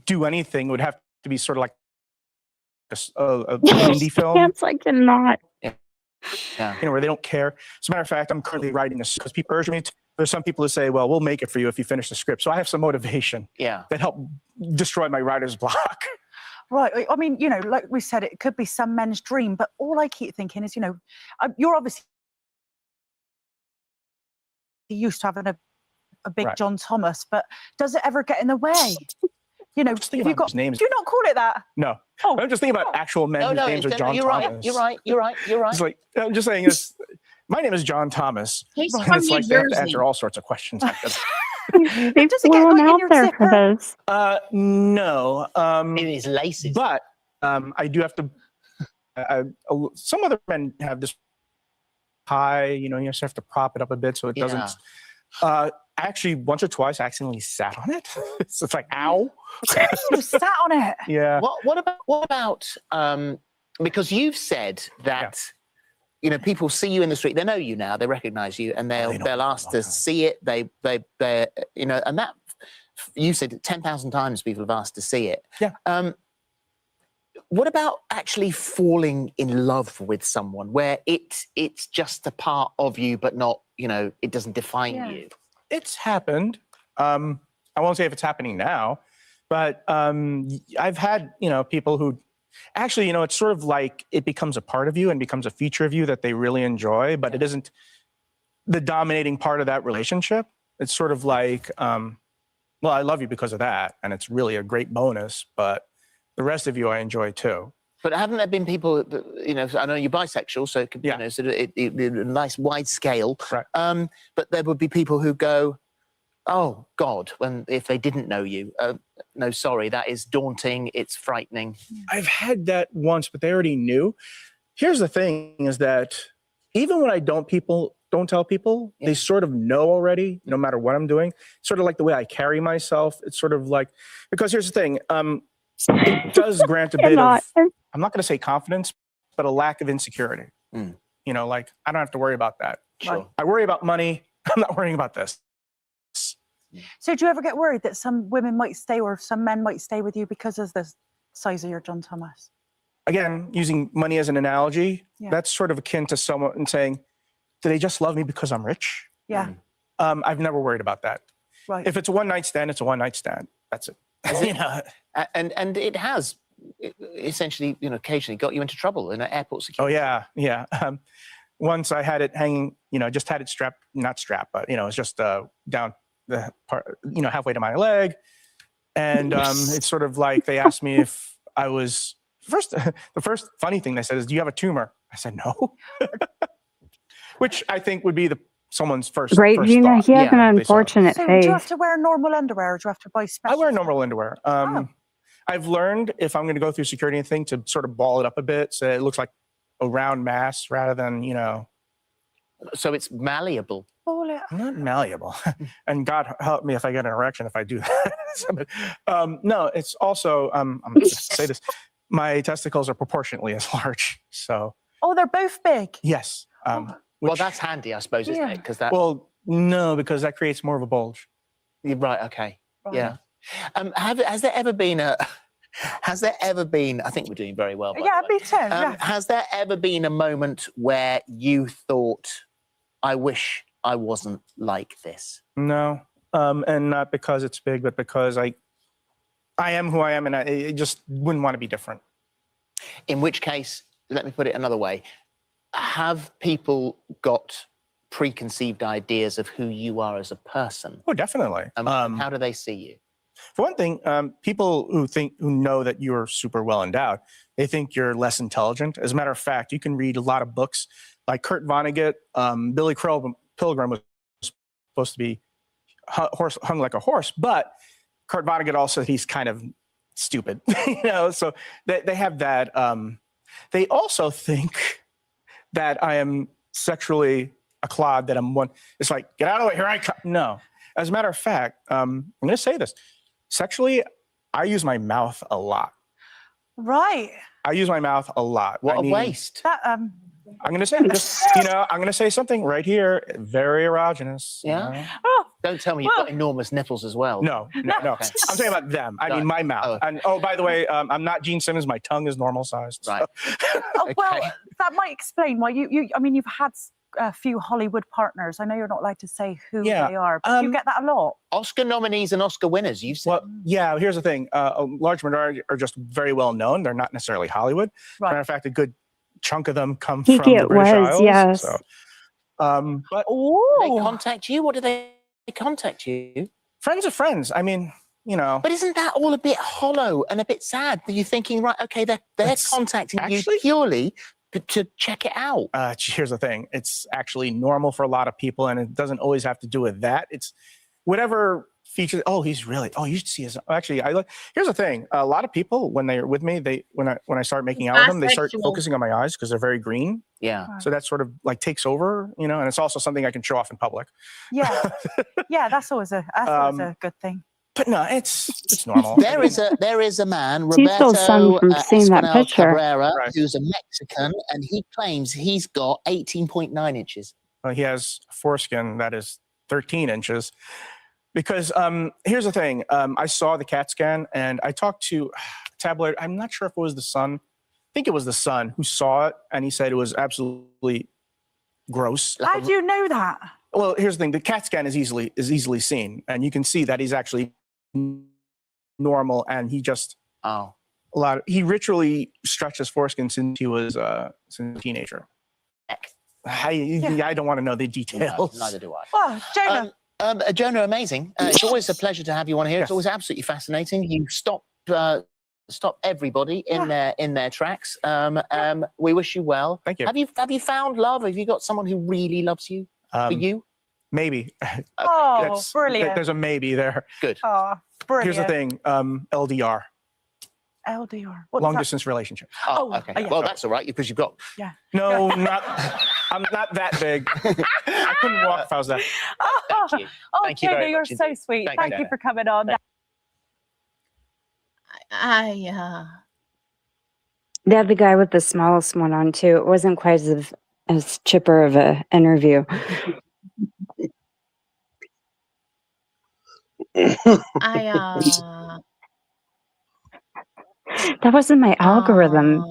do anything, it would have to be sort of like a indie film, Yes, I cannot. Yeah. where they don't care. As a matter of fact, I'm currently writing this because people urge me to. there's some people who say, well, we'll make it for you if you finish the script. So I have some motivation Yeah. that help destroy my writer's block. Right. I mean, like we said, it could be some men's dream, but all I keep thinking is, you're obviously used to having a big Right. John Thomas, but does it ever get in the way? Just think if you've about got, his names. do you not call it that? No. Oh, I'm just thinking about actual men whose names are John you're Thomas. right. You're right. You're right. You're right. It's like, I'm just saying this. My name is John Thomas. He's And from it's New like they have to Jersey. answer all sorts of questions like this. They Does it flew get, him like, in out your there for zipper? this. No. In his laces. But I do have to. Some other men have this high. You just have to prop it up a bit so it doesn't. Actually, once or twice, I accidentally sat on it. So it's like, ow. You just sat on it. Yeah. What about because you've said that people see you in the street, they know you now, they recognize you, and they'll ask to see it. They and that you said 10,000 times people have asked to see it. Yeah. What about actually falling in love with someone where it's just a part of you, but not it doesn't define you? It's happened. I won't say if it's happening now, but I've had people who actually it's sort of like it becomes a part of you and becomes a feature of you that they really enjoy, but it isn't the dominating part of that relationship. It's sort of like, well, I love you because of that, and it's really a great bonus, but the rest of you I enjoy too. But haven't there been people that, I know you're bisexual, so it could be sort of a nice wide scale. Right. But there would be people who go, oh God, if they didn't know you, no, sorry, that is daunting. It's frightening. I've had that once, but they already knew. Here's the thing: is that even when I don't tell people, they sort of know already, no matter what I'm doing. Sort of like the way I carry myself. It's sort of like, because here's the thing. It does grant a bit of, I'm not going to say confidence, but a lack of insecurity. Like I don't have to worry about that. Sure. I worry about money. I'm not worrying about this. So do you ever get worried that some women might stay or some men might stay with you because of the size of your John Thomas? Again, using money as an analogy, that's sort of akin to someone saying, do they just love me because I'm rich? Yeah. I've never worried about that. Right. If it's a one-night stand, it's a one-night stand. That's it. And it has essentially, occasionally got you into trouble in airport security. Oh yeah. Once I had it hanging, just had it strapped, not strapped, but it's just down the part, halfway to my leg, and it's sort of like they asked me if I was the first funny thing they said is, "Do you have a tumor?" I said no, which I think would be someone's first. Right, first he thought. has an unfortunate So face. do you have to wear normal underwear or do you have to buy special? I wear normal underwear. I've learned if I'm going to go through security and thing to sort of ball it up a bit so it looks like a round mass rather than, So it's malleable. not malleable. And God help me if I get an erection if I do that. No, it's also, I'm going to say this, my testicles are proportionately as large. So. Oh, they're both big. Yes. Well, that's handy, I suppose, isn't it? Because that. Well, no, because that creates more of a bulge. You're right. Okay. Right. Yeah. Has there ever been I think we're doing very well. By Yeah, the way. me too. Yeah. Has there ever been a moment where you thought, I wish I wasn't like this? No. And not because it's big, but because I am who I am and I just wouldn't want to be different. In which case, let me put it another way. Have people got preconceived ideas of who you are as a person? Oh, definitely. How do they see you? For one thing, people who know that you're super well endowed, they think you're less intelligent. As a matter of fact, you can read a lot of books like Kurt Vonnegut. Billy Pilgrim was supposed to be hung like a horse, but Kurt Vonnegut also, he's kind of stupid, so they have that. They also think that I am sexually a clod, that I'm one. It's like, get out of the way, here I come. No. As a matter of fact, I'm going to say this. Sexually, I use my mouth a lot. Right. I use my mouth a lot. What a waste. That I'm going to say this, I'm going to say something right here, very erogenous. Yeah. Oh, Don't tell me you've got enormous nipples as well. No. Okay. I'm talking about them. I mean, my mouth. And by the way, I'm not Gene Simmons. My tongue is normal sized. Right. oh well, that might explain why you've had a few Hollywood partners. I know you're not allowed to say who Yeah, they are, but you get that a lot. Oscar nominees and Oscar winners, you've said. Well, yeah, here's the thing. A large majority are just very well known. They're not necessarily Hollywood. Right. Matter of fact, a good chunk of them come from Kiki, the it British was, Isles. yes. So, but They Oh, contact you? What do they contact you? friends of friends. I mean, you know. But isn't that all a bit hollow and a bit sad that you're thinking, right, okay, they're It's contacting actually- you purely to check it out? Here's the thing. It's actually normal for a lot of people, and it doesn't always have to do with that. It's whatever feature. Oh, you should see his. Actually, here's the thing. A lot of people, when they're with me, when I start making out with them, they start Bisexual. focusing on my eyes because they're very green. Yeah. So that sort of like takes over, you know, and it's also something I can show off in public. yeah, yeah. That's always a good thing. But no, it's normal. There is a man, Cecil's son Roberto from seeing that Espinal picture. Cabrera, Right. who's a Mexican, and he claims he's got 18.9 inches. He has foreskin that is 13 inches. Because here's the thing. I saw the CAT scan, and I talked to Tabloid. I'm not sure if it was the Sun. I think it was the Sun who saw it, and he said it was absolutely gross. How do you know that? Well, here's the thing. The CAT scan is easily seen, and you can see that he's actually normal, and he just Oh. he ritually stretched his foreskin since he was a teenager. I don't want to know the No, details. neither do I. Well, Jonah. Jonah, amazing. It's always a pleasure to have you on here. It's always absolutely fascinating. You stop everybody in their tracks. We wish you well. Thank you. Have you found love? Have you got someone who really loves you? For you? Maybe. Oh, brilliant. There's a maybe there. Good. Oh, brilliant. Here's the thing. LDR, LDR. What's long that? distance relationship. Oh, Oh, okay. yeah. Well, that's all right because you've got. No, I'm not that big. I couldn't walk if I was that. Thank you. Oh, Thank you Jonah, very you're much so indeed. sweet. Thank you, Thank you Jonah. for coming on. They had the guy with the smallest one on too. It wasn't quite as chipper of a interview. That wasn't my algorithm.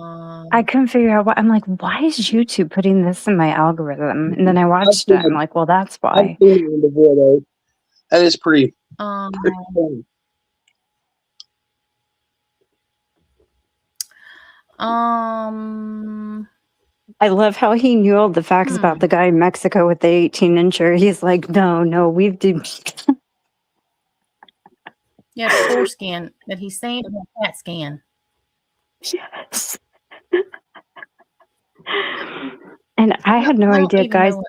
I couldn't figure out why. I'm like, why is YouTube putting this in my algorithm? And then I watched it. I'm like, well, that's why. I've seen it before, though. That is pretty funny. I love how he knew all the facts about the guy in Mexico with the 18-incher. He's like, no, we've done. Yeah, foreskin that he's seen in the CAT scan. Yes. And I had no I don't idea, even guys, know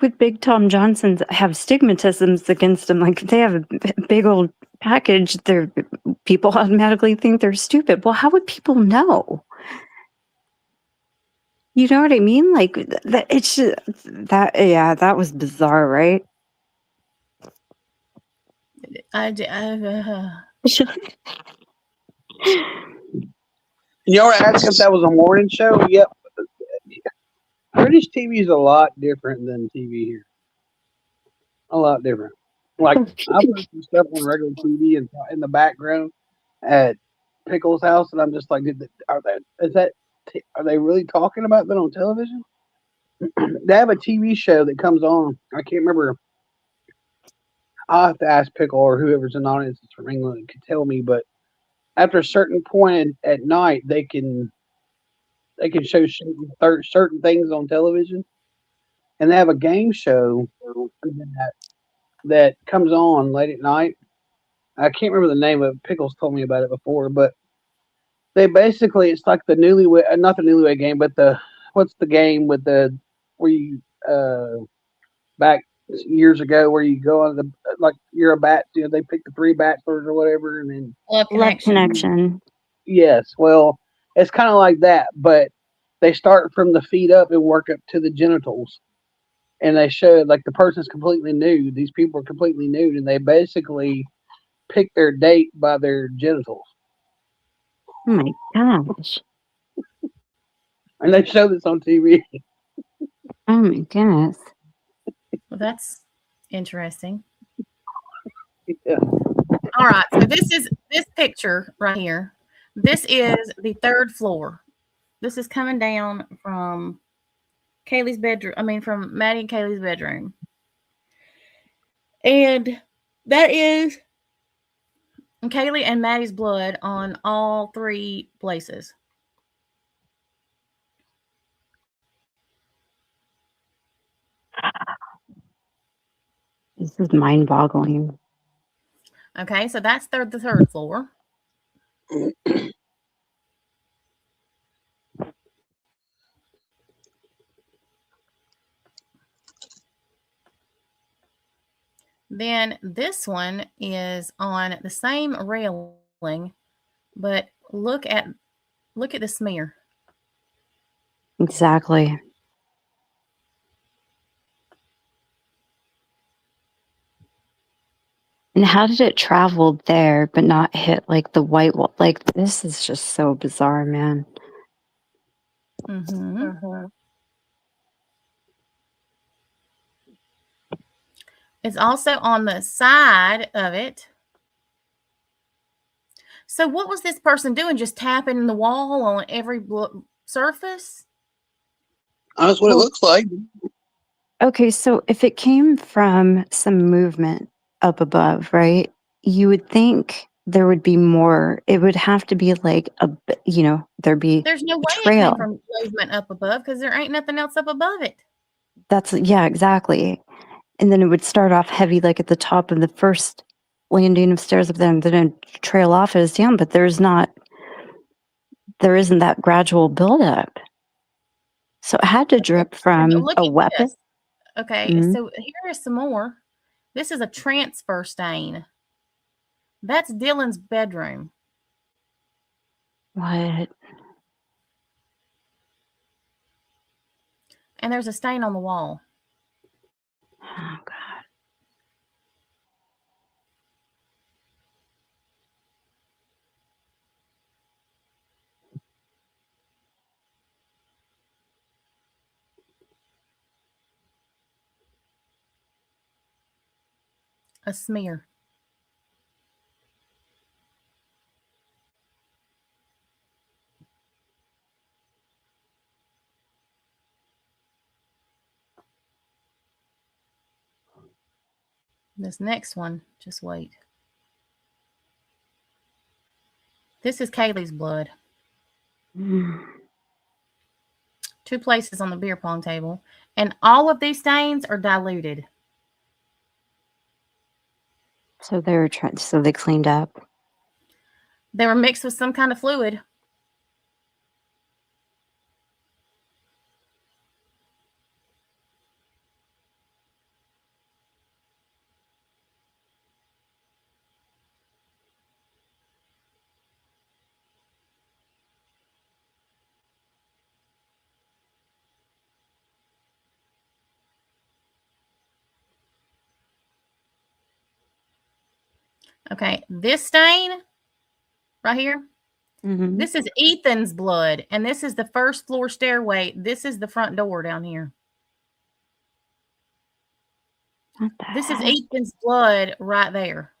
with Big Tom Johnson's have stigmatisms against them. Like they have a big old package. People automatically think they're stupid. Well, how would people know? You know what I mean? Like that. It's just, that. Yeah, that was bizarre, right? You were asking if that was a morning show? Yep. British TV is a lot different than TV here. A lot different. Like I put some stuff on regular TV and in the background at Pickle's house, and I'm just like, are they really talking about that on television? They have a TV show that comes on. I can't remember. I'll have to ask Pickle or whoever's in audience from England could tell me, but after a certain point at night, they can show certain things on television, and they have a game show that comes on late at night. I can't remember the name of it. Pickles told me about it before, but they basically, it's like the newlywed, not the newlywed game, but what's the game with where you back years ago where you go on like you're a bat, they pick the 3 bachelors or whatever, and then Love Connection. Yes, well, it's kind of like that, but they start from the feet up and work up to the genitals. And they show like the person's completely nude. These people are completely nude, and they basically pick their date by their genitals. Oh my gosh. And they show this on TV. Oh my goodness. Well, that's interesting. Yeah. All right. So this picture right here. This is the 3rd floor. This is coming down from Kaylee's bedroom. I mean, from Maddie and Kaylee's bedroom. And that is Kaylee and Maddie's blood on all 3 places. This is mind-boggling. Okay, so that's the 3rd floor. Then this one is on the same railing, but look at the smear. Exactly. And how did it travel there but not hit like the white wall? Like, this is just so bizarre, man. Mm-hmm. It's also on the side of it. So what was this person doing? Just tapping the wall on every surface? That's what it looks like. Okay, so if it came from some movement up above, right? You would think there would be more. It would have to be like there'd be There's no way trail. it came from movement up above because there ain't nothing else up above it. Yeah, exactly. And then it would start off heavy, like at the top of the first landing of stairs up there, and then it'd trail off as down. But there isn't that gradual buildup. So it had to drip from a weapon. This. Okay, so here is some more. This is a transfer stain. That's Dylan's bedroom. What? And there's a stain on the wall. Oh, God. A smear. This next one, just wait. This is Kaylee's blood. 2 places on the beer pong table. And all of these stains are diluted. So they cleaned up. They were mixed with some kind of fluid. Okay, this stain right here, this is Ethan's blood, and this is the 1st floor stairway. This is the front door down here. This is Ethan's blood right there.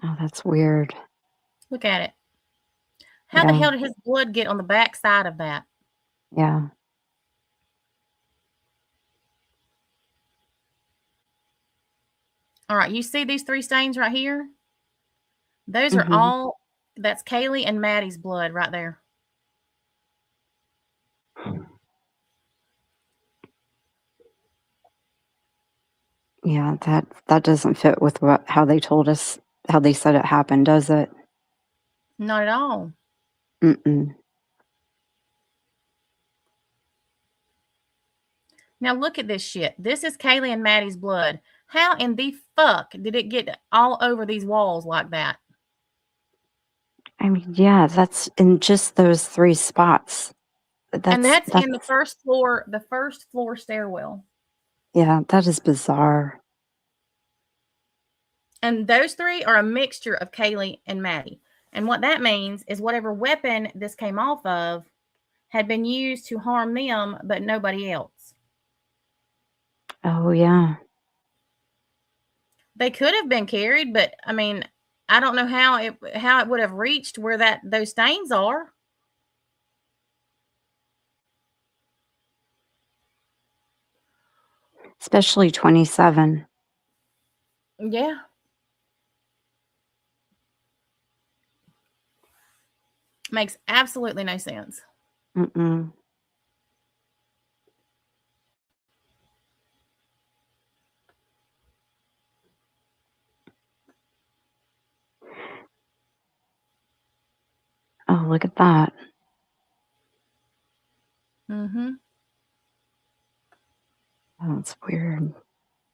Oh, that's weird. Look at it. How the hell did his blood get on the back side of that? Yeah. All right, you see these 3 stains right here? Those are all, that's Kaylee and Maddie's blood right there. Yeah, that doesn't fit with how they told us, how they said it happened, does it? Not at all. Now look at this shit. This is Kaylee and Maddie's blood. How in the fuck did it get all over these walls like that? I mean, yeah, that's in just those 3 spots. And that's in the 1st floor stairwell. Yeah, that is bizarre. And those 3 are a mixture of Kaylee and Maddie. And what that means is whatever weapon this came off of had been used to harm them, but nobody else. Oh, yeah. They could have been carried, but I mean, I don't know how it would have reached where those stains are. Especially 27. Yeah. Makes absolutely no sense. Mm-mm. Oh, look at that. Mm-hmm. Oh, that's weird.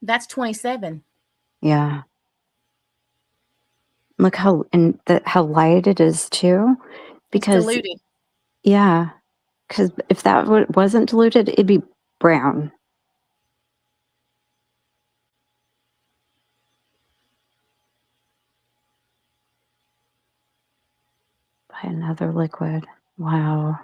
That's 27. Yeah. Look how how light it is too. Because it's diluted. yeah, because if that wasn't diluted, it'd be brown. By another liquid. Wow.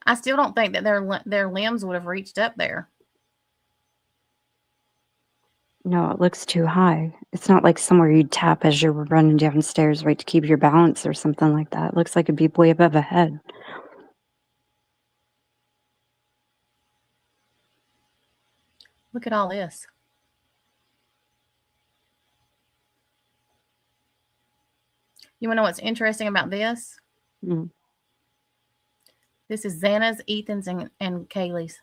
I still don't think that their limbs would have reached up there. No, it looks too high. It's not like somewhere you'd tap as you're running downstairs, right, to keep your balance or something like that. It looks like it'd be way above a head. Look at all this. You want to know what's interesting about this? Mm. This is Xana's, Ethan's, and Kaylee's.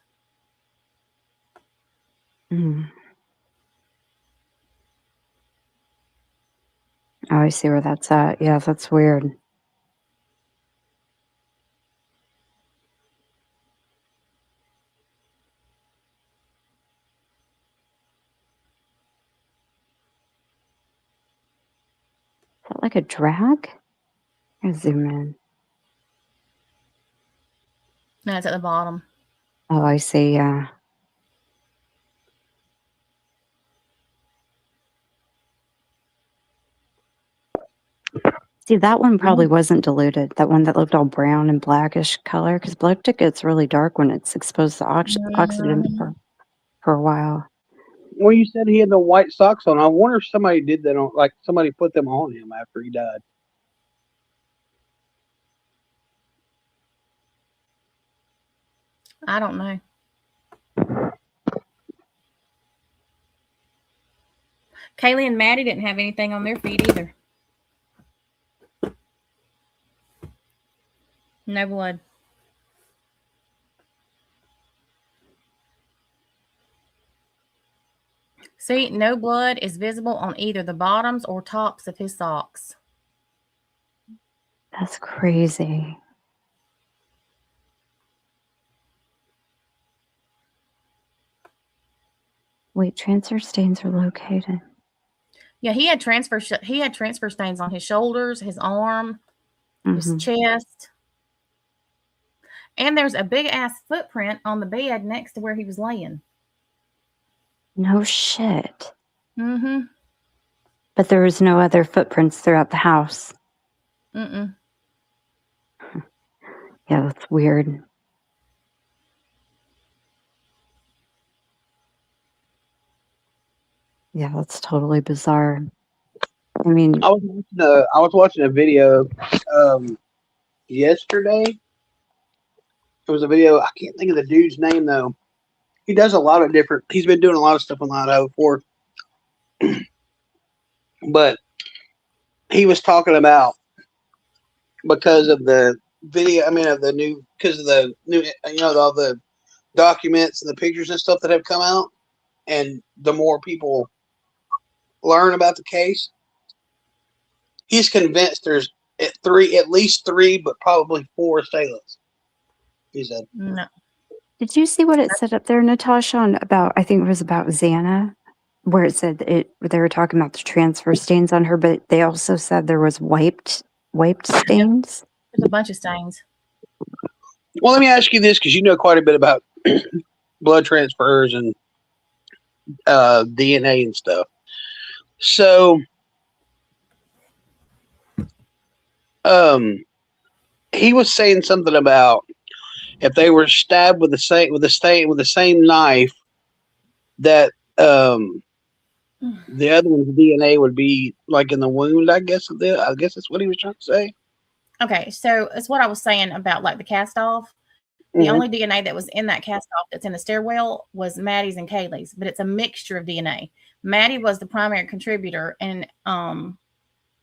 Mm. Oh, I see where that's at. Yeah, that's weird. Is that like a drag? I zoom in. No, it's at the bottom. Oh, I see. Yeah. See, that one probably wasn't diluted. That one that looked all brown and blackish color, because black gets really dark when it's exposed to oxygen for a while. Well, you said he had the white socks on. I wonder if somebody did that on, like somebody put them on him after he died. I don't know. Kaylee and Maddie didn't have anything on their feet either. No blood. See, no blood is visible on either the bottoms or tops of his socks. That's crazy. Wait, transfer stains are located. Yeah, he had transfer stains on his shoulders, his arm, his chest. And there's a big ass footprint on the bed next to where he was laying. No shit. Mm-hmm. But there was no other footprints throughout the house. Mm-mm. Yeah, that's weird. Yeah, that's totally bizarre. I mean, I was watching a video yesterday. It was a video. I can't think of the dude's name though. He does a lot of different. He's been doing a lot of stuff on Lido before, but he was talking about because of the video. I mean, of the new, because of the new, all the documents and the pictures and stuff that have come out, and the more people learn about the case, he's convinced there's at least three, but probably four assailants. He said. No. did you see what it said up there, Natasha, on about, I think it was about Xana, where it said they were talking about the transfer stains on her, but they also said there was wiped stains. There's a bunch of stains. Well, let me ask you this, because you know quite a bit about blood transfers and DNA and stuff. So, he was saying something about if they were stabbed with the same knife, that the other one's DNA would be like in the wound. I guess that's what he was trying to say. Okay, so it's what I was saying about like the cast off. The only DNA that was in that cast off that's in the stairwell was Maddie's and Kaylee's, but it's a mixture of DNA. Maddie was the primary contributor, and no,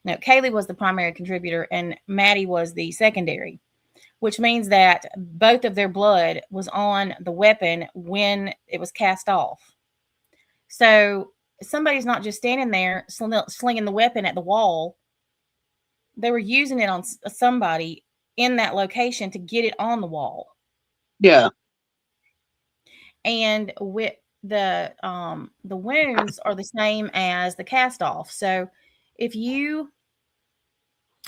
Kaylee was the primary contributor, and Maddie was the secondary, which means that both of their blood was on the weapon when it was cast off. So somebody's not just standing there slinging the weapon at the wall. They were using it on somebody in that location to get it on the wall. Yeah. And with the wounds are the same as the cast off. So if you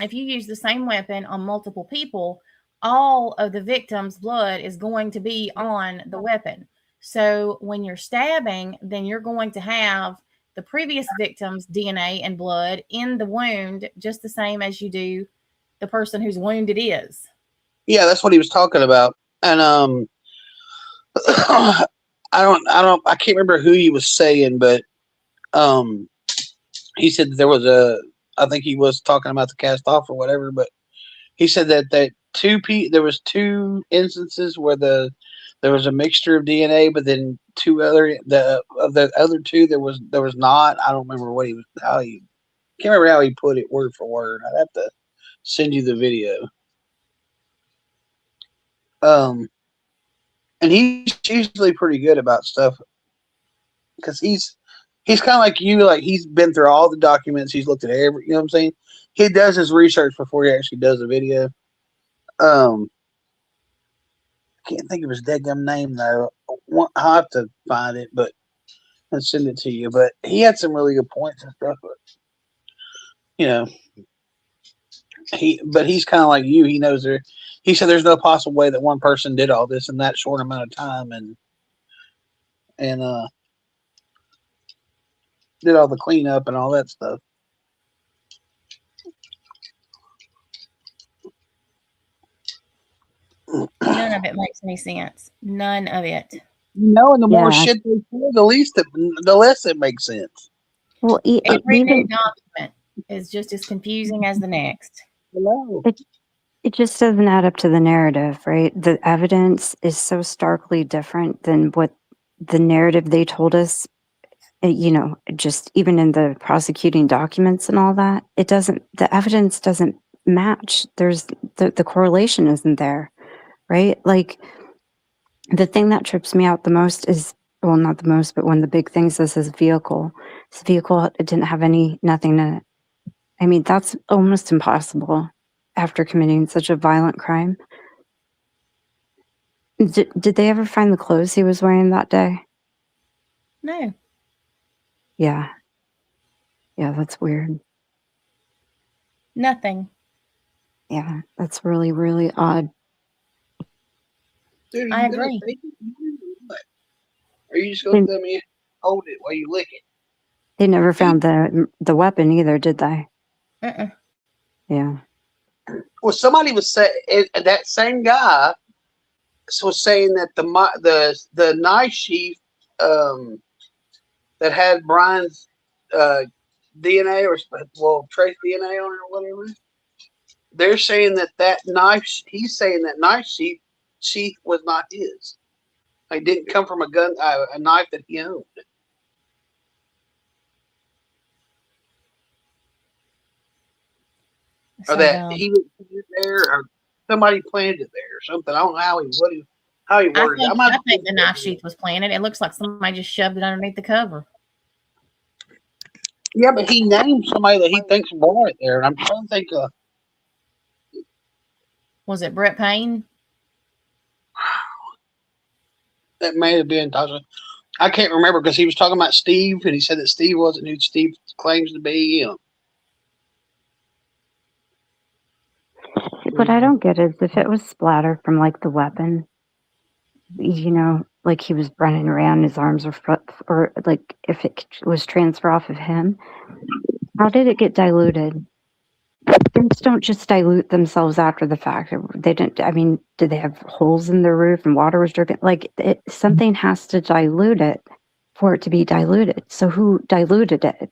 use the same weapon on multiple people, all of the victim's blood is going to be on the weapon. So when you're stabbing, then you're going to have the previous victim's DNA and blood in the wound, just the same as you do the person whose wound it is. Yeah, that's what he was talking about. And I can't remember who he was saying, but he said there was I think he was talking about the cast off or whatever, but he said that there was two instances where there was a mixture of DNA, but then the other two there was not. I don't remember can't remember how he put it word for word. I'd have to send you the video. And he's usually pretty good about stuff because he's kind of like you. Like, he's been through all the documents. He's looked at every, you know what I'm saying? He does his research before he actually does the video. I can't think of his dadgum name though. I'll have to find it, and send it to you. But he had some really good points and stuff. But he's kind of like you. He knows he said there's no possible way that one person did all this in that short amount of time and did all the cleanup and all that stuff. None of it makes any sense. None of it. And the more shit they say, the less it makes sense. Well, every new document is just as confusing as the next. Hello. It just doesn't add up to the narrative, right? The evidence is so starkly different than what the narrative they told us, just even in the prosecuting documents and all that. The evidence doesn't match. There's the correlation isn't there, right? Like, the thing that trips me out the most is, well, not the most, but one of the big things is his vehicle. His vehicle, it didn't have nothing in it. I mean, that's almost impossible after committing such a violent crime. Did they ever find the clothes he was wearing that day? No. Yeah. Yeah, that's weird. Nothing. Yeah, that's really, really odd. Dude, I agree. Are you just going to let me hold it while you lick it? They never found the weapon either, did they? Yeah. Well, somebody was saying that same guy was saying that the knife sheath that had Brian's DNA or trace DNA on it or whatever. They're saying that knife. He's saying that knife sheath was not his. It didn't come from a knife that he owned. Or that he was there, or somebody planted it there, or something. I don't know how he worded it. I think the knife sheath was planted. It looks like somebody just shoved it underneath the cover. Yeah, but he named somebody that he thinks brought it there, and I'm trying to think of. Was it Brett Payne? That may have been Tasha. I can't remember because he was talking about Steve, and he said that Steve wasn't who Steve claims to be. What I don't get is if it was splatter from like the weapon, like he was running around, his arms or like if it was transfer off of him, how did it get diluted? Things don't just dilute themselves after the fact. They didn't. I mean, did they have holes in their roof and water was dripping? Like something has to dilute it for it to be diluted. So who diluted it?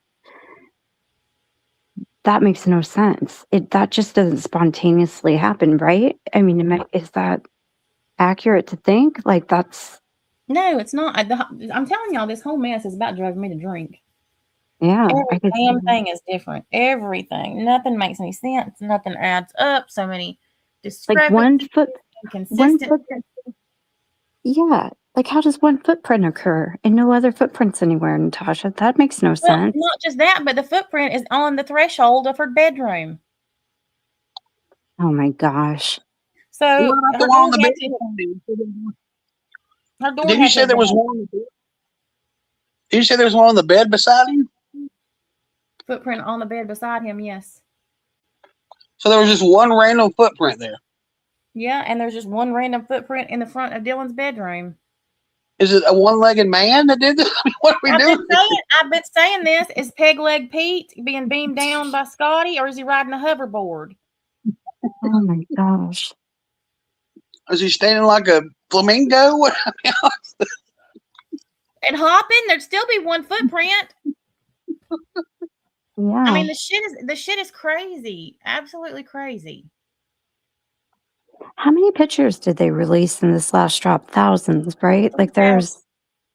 That makes no sense. That just doesn't spontaneously happen, right? I mean, is that accurate to think? Like that's No, it's not. I'm telling y'all, this whole mess is about driving me to drink. yeah. Every damn thing is different. Everything. Nothing makes any sense. Nothing adds up. So many like one foot. inconsistencies. Yeah. Like how does one footprint occur and no other footprints anywhere, Natasha? That makes no sense. Not just that, but the footprint is on the threshold of her bedroom. Oh my gosh. So What about the one on the bed? Did you say there was one on the bed? Did you say there was one on the bed beside him? Footprint on the bed beside him, yes. So there was just one random footprint there. Yeah, and there's just one random footprint in the front of Dylan's bedroom. Is it a one-legged man that did this? What are we doing? I've been saying this. Is Peg Leg Pete being beamed down by Scotty, or is he riding a hoverboard? Oh my gosh. Is he standing like a flamingo? And hopping? There'd still be one footprint. Yeah. I mean, the shit is crazy. Absolutely crazy. How many pictures did they release in this last drop? Thousands, right? Like there's,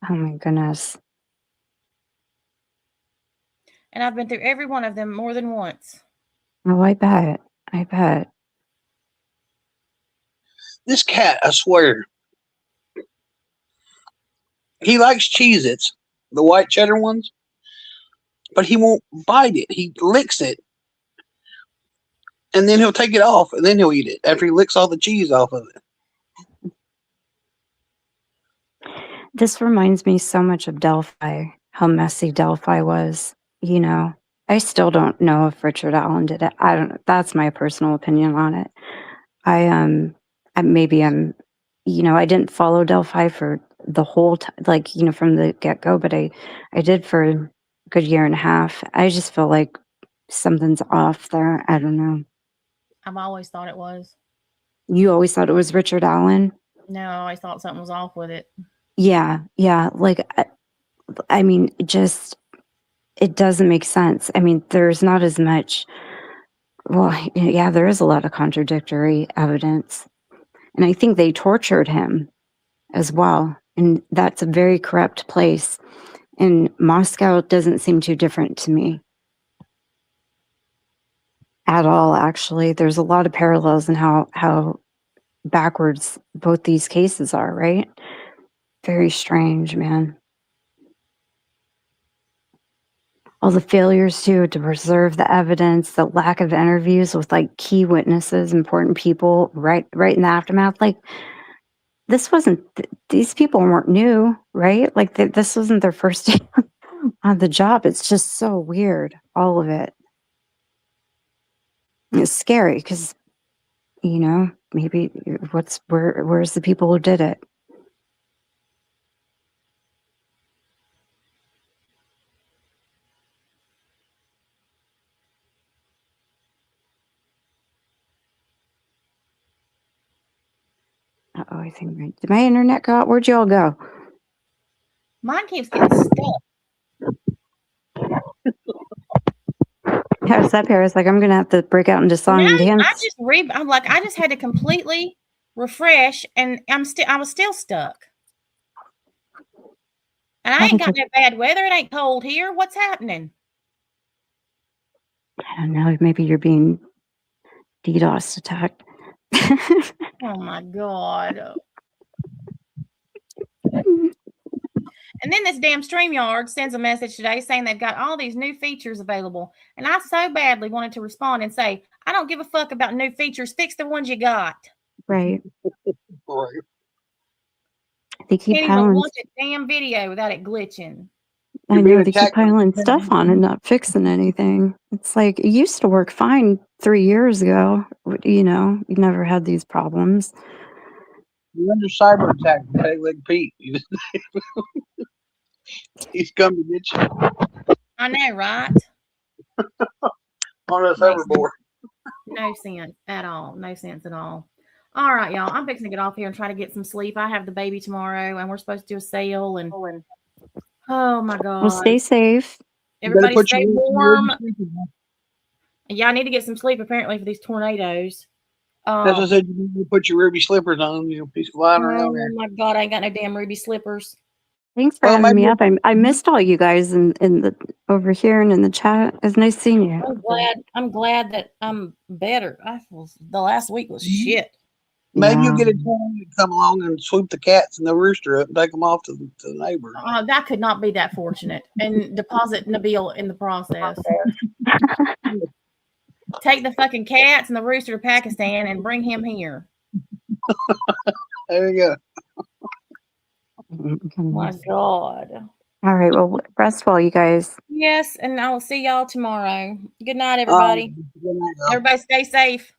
oh my goodness. And I've been through every one of them more than once. Oh, I bet. I bet. This cat, I swear. He likes Cheez-Its, the white cheddar ones, but he won't bite it. He licks it. And then he'll take it off, and then he'll eat it after he licks all the cheese off of it. This reminds me so much of Delphi, how messy Delphi was. You know, I still don't know if Richard Allen did it. I don't know. That's my personal opinion on it. I didn't follow Delphi for the whole time, like, you know, from the get-go, but I did for a good year and a half. I just feel like something's off there. I don't know. I've always thought it was. You always thought it was Richard Allen? No, I always thought something was off with it. Yeah. Like, I mean, just, it doesn't make sense. I mean, there's not as much, well, yeah, there is a lot of contradictory evidence. And I think they tortured him as well. And that's a very corrupt place. And Moscow doesn't seem too different to me. At all, actually. There's a lot of parallels in how backwards both these cases are, right? Very strange, man. All the failures to preserve the evidence, the lack of interviews with like key witnesses, important people, right in the aftermath. Like this wasn't; these people weren't new, right? Like this wasn't their first day on the job. It's just so weird, all of it. It's scary because, you know, maybe where's the people who did it? Uh-oh, I think did my internet go out? Where'd y'all go? Mine keeps getting stuck. I was up here. I was like, I'm gonna have to break out into song and dance. I just had to completely refresh, and I was still stuck. And I ain't got no bad weather. It ain't cold here. What's happening? I don't know. Maybe you're being DDoS attacked. Oh my God. And then this damn StreamYard sends a message today saying they've got all these new features available. And I so badly wanted to respond and say, I don't give a fuck about new features. Fix the ones you got. Right. Right. They keep Can't even watch a damn video without it glitching. I know, they keep piling stuff on and not fixing anything. It's like, it used to work fine 3 years ago. You know, you never had these problems. You're under cyber attack, Peg Leg Pete. He's come to get you. I know, right? On a hoverboard. No sense at all. No sense at all. All right, y'all. I'm fixing to get off here and try to get some sleep. I have the baby tomorrow, and we're supposed to do a sale. And oh my god! Well, stay safe. Everybody put stay your- warm. Yeah, I need to get some sleep apparently for these tornadoes. That's what I said. You need to put your ruby slippers on. You'll be flying around there. Oh my god, I ain't got no damn ruby slippers. Thanks for Well, having me maybe- up. I missed all you guys in the over here and in the chat. It's nice seeing you. I'm glad that I'm better. The last week was shit. Maybe you'll Yeah. get a tenant to come along and swoop the cats and the rooster up and take them off to the neighbor. That could not be that fortunate, and deposit Nabil in the process. Take the fucking cats and the rooster to Pakistan and bring him here. There you go. Oh my god. All right. Well, rest well, you guys. Yes, and I will see y'all tomorrow. Good night, everybody. Good night, y'all. Everybody stay safe.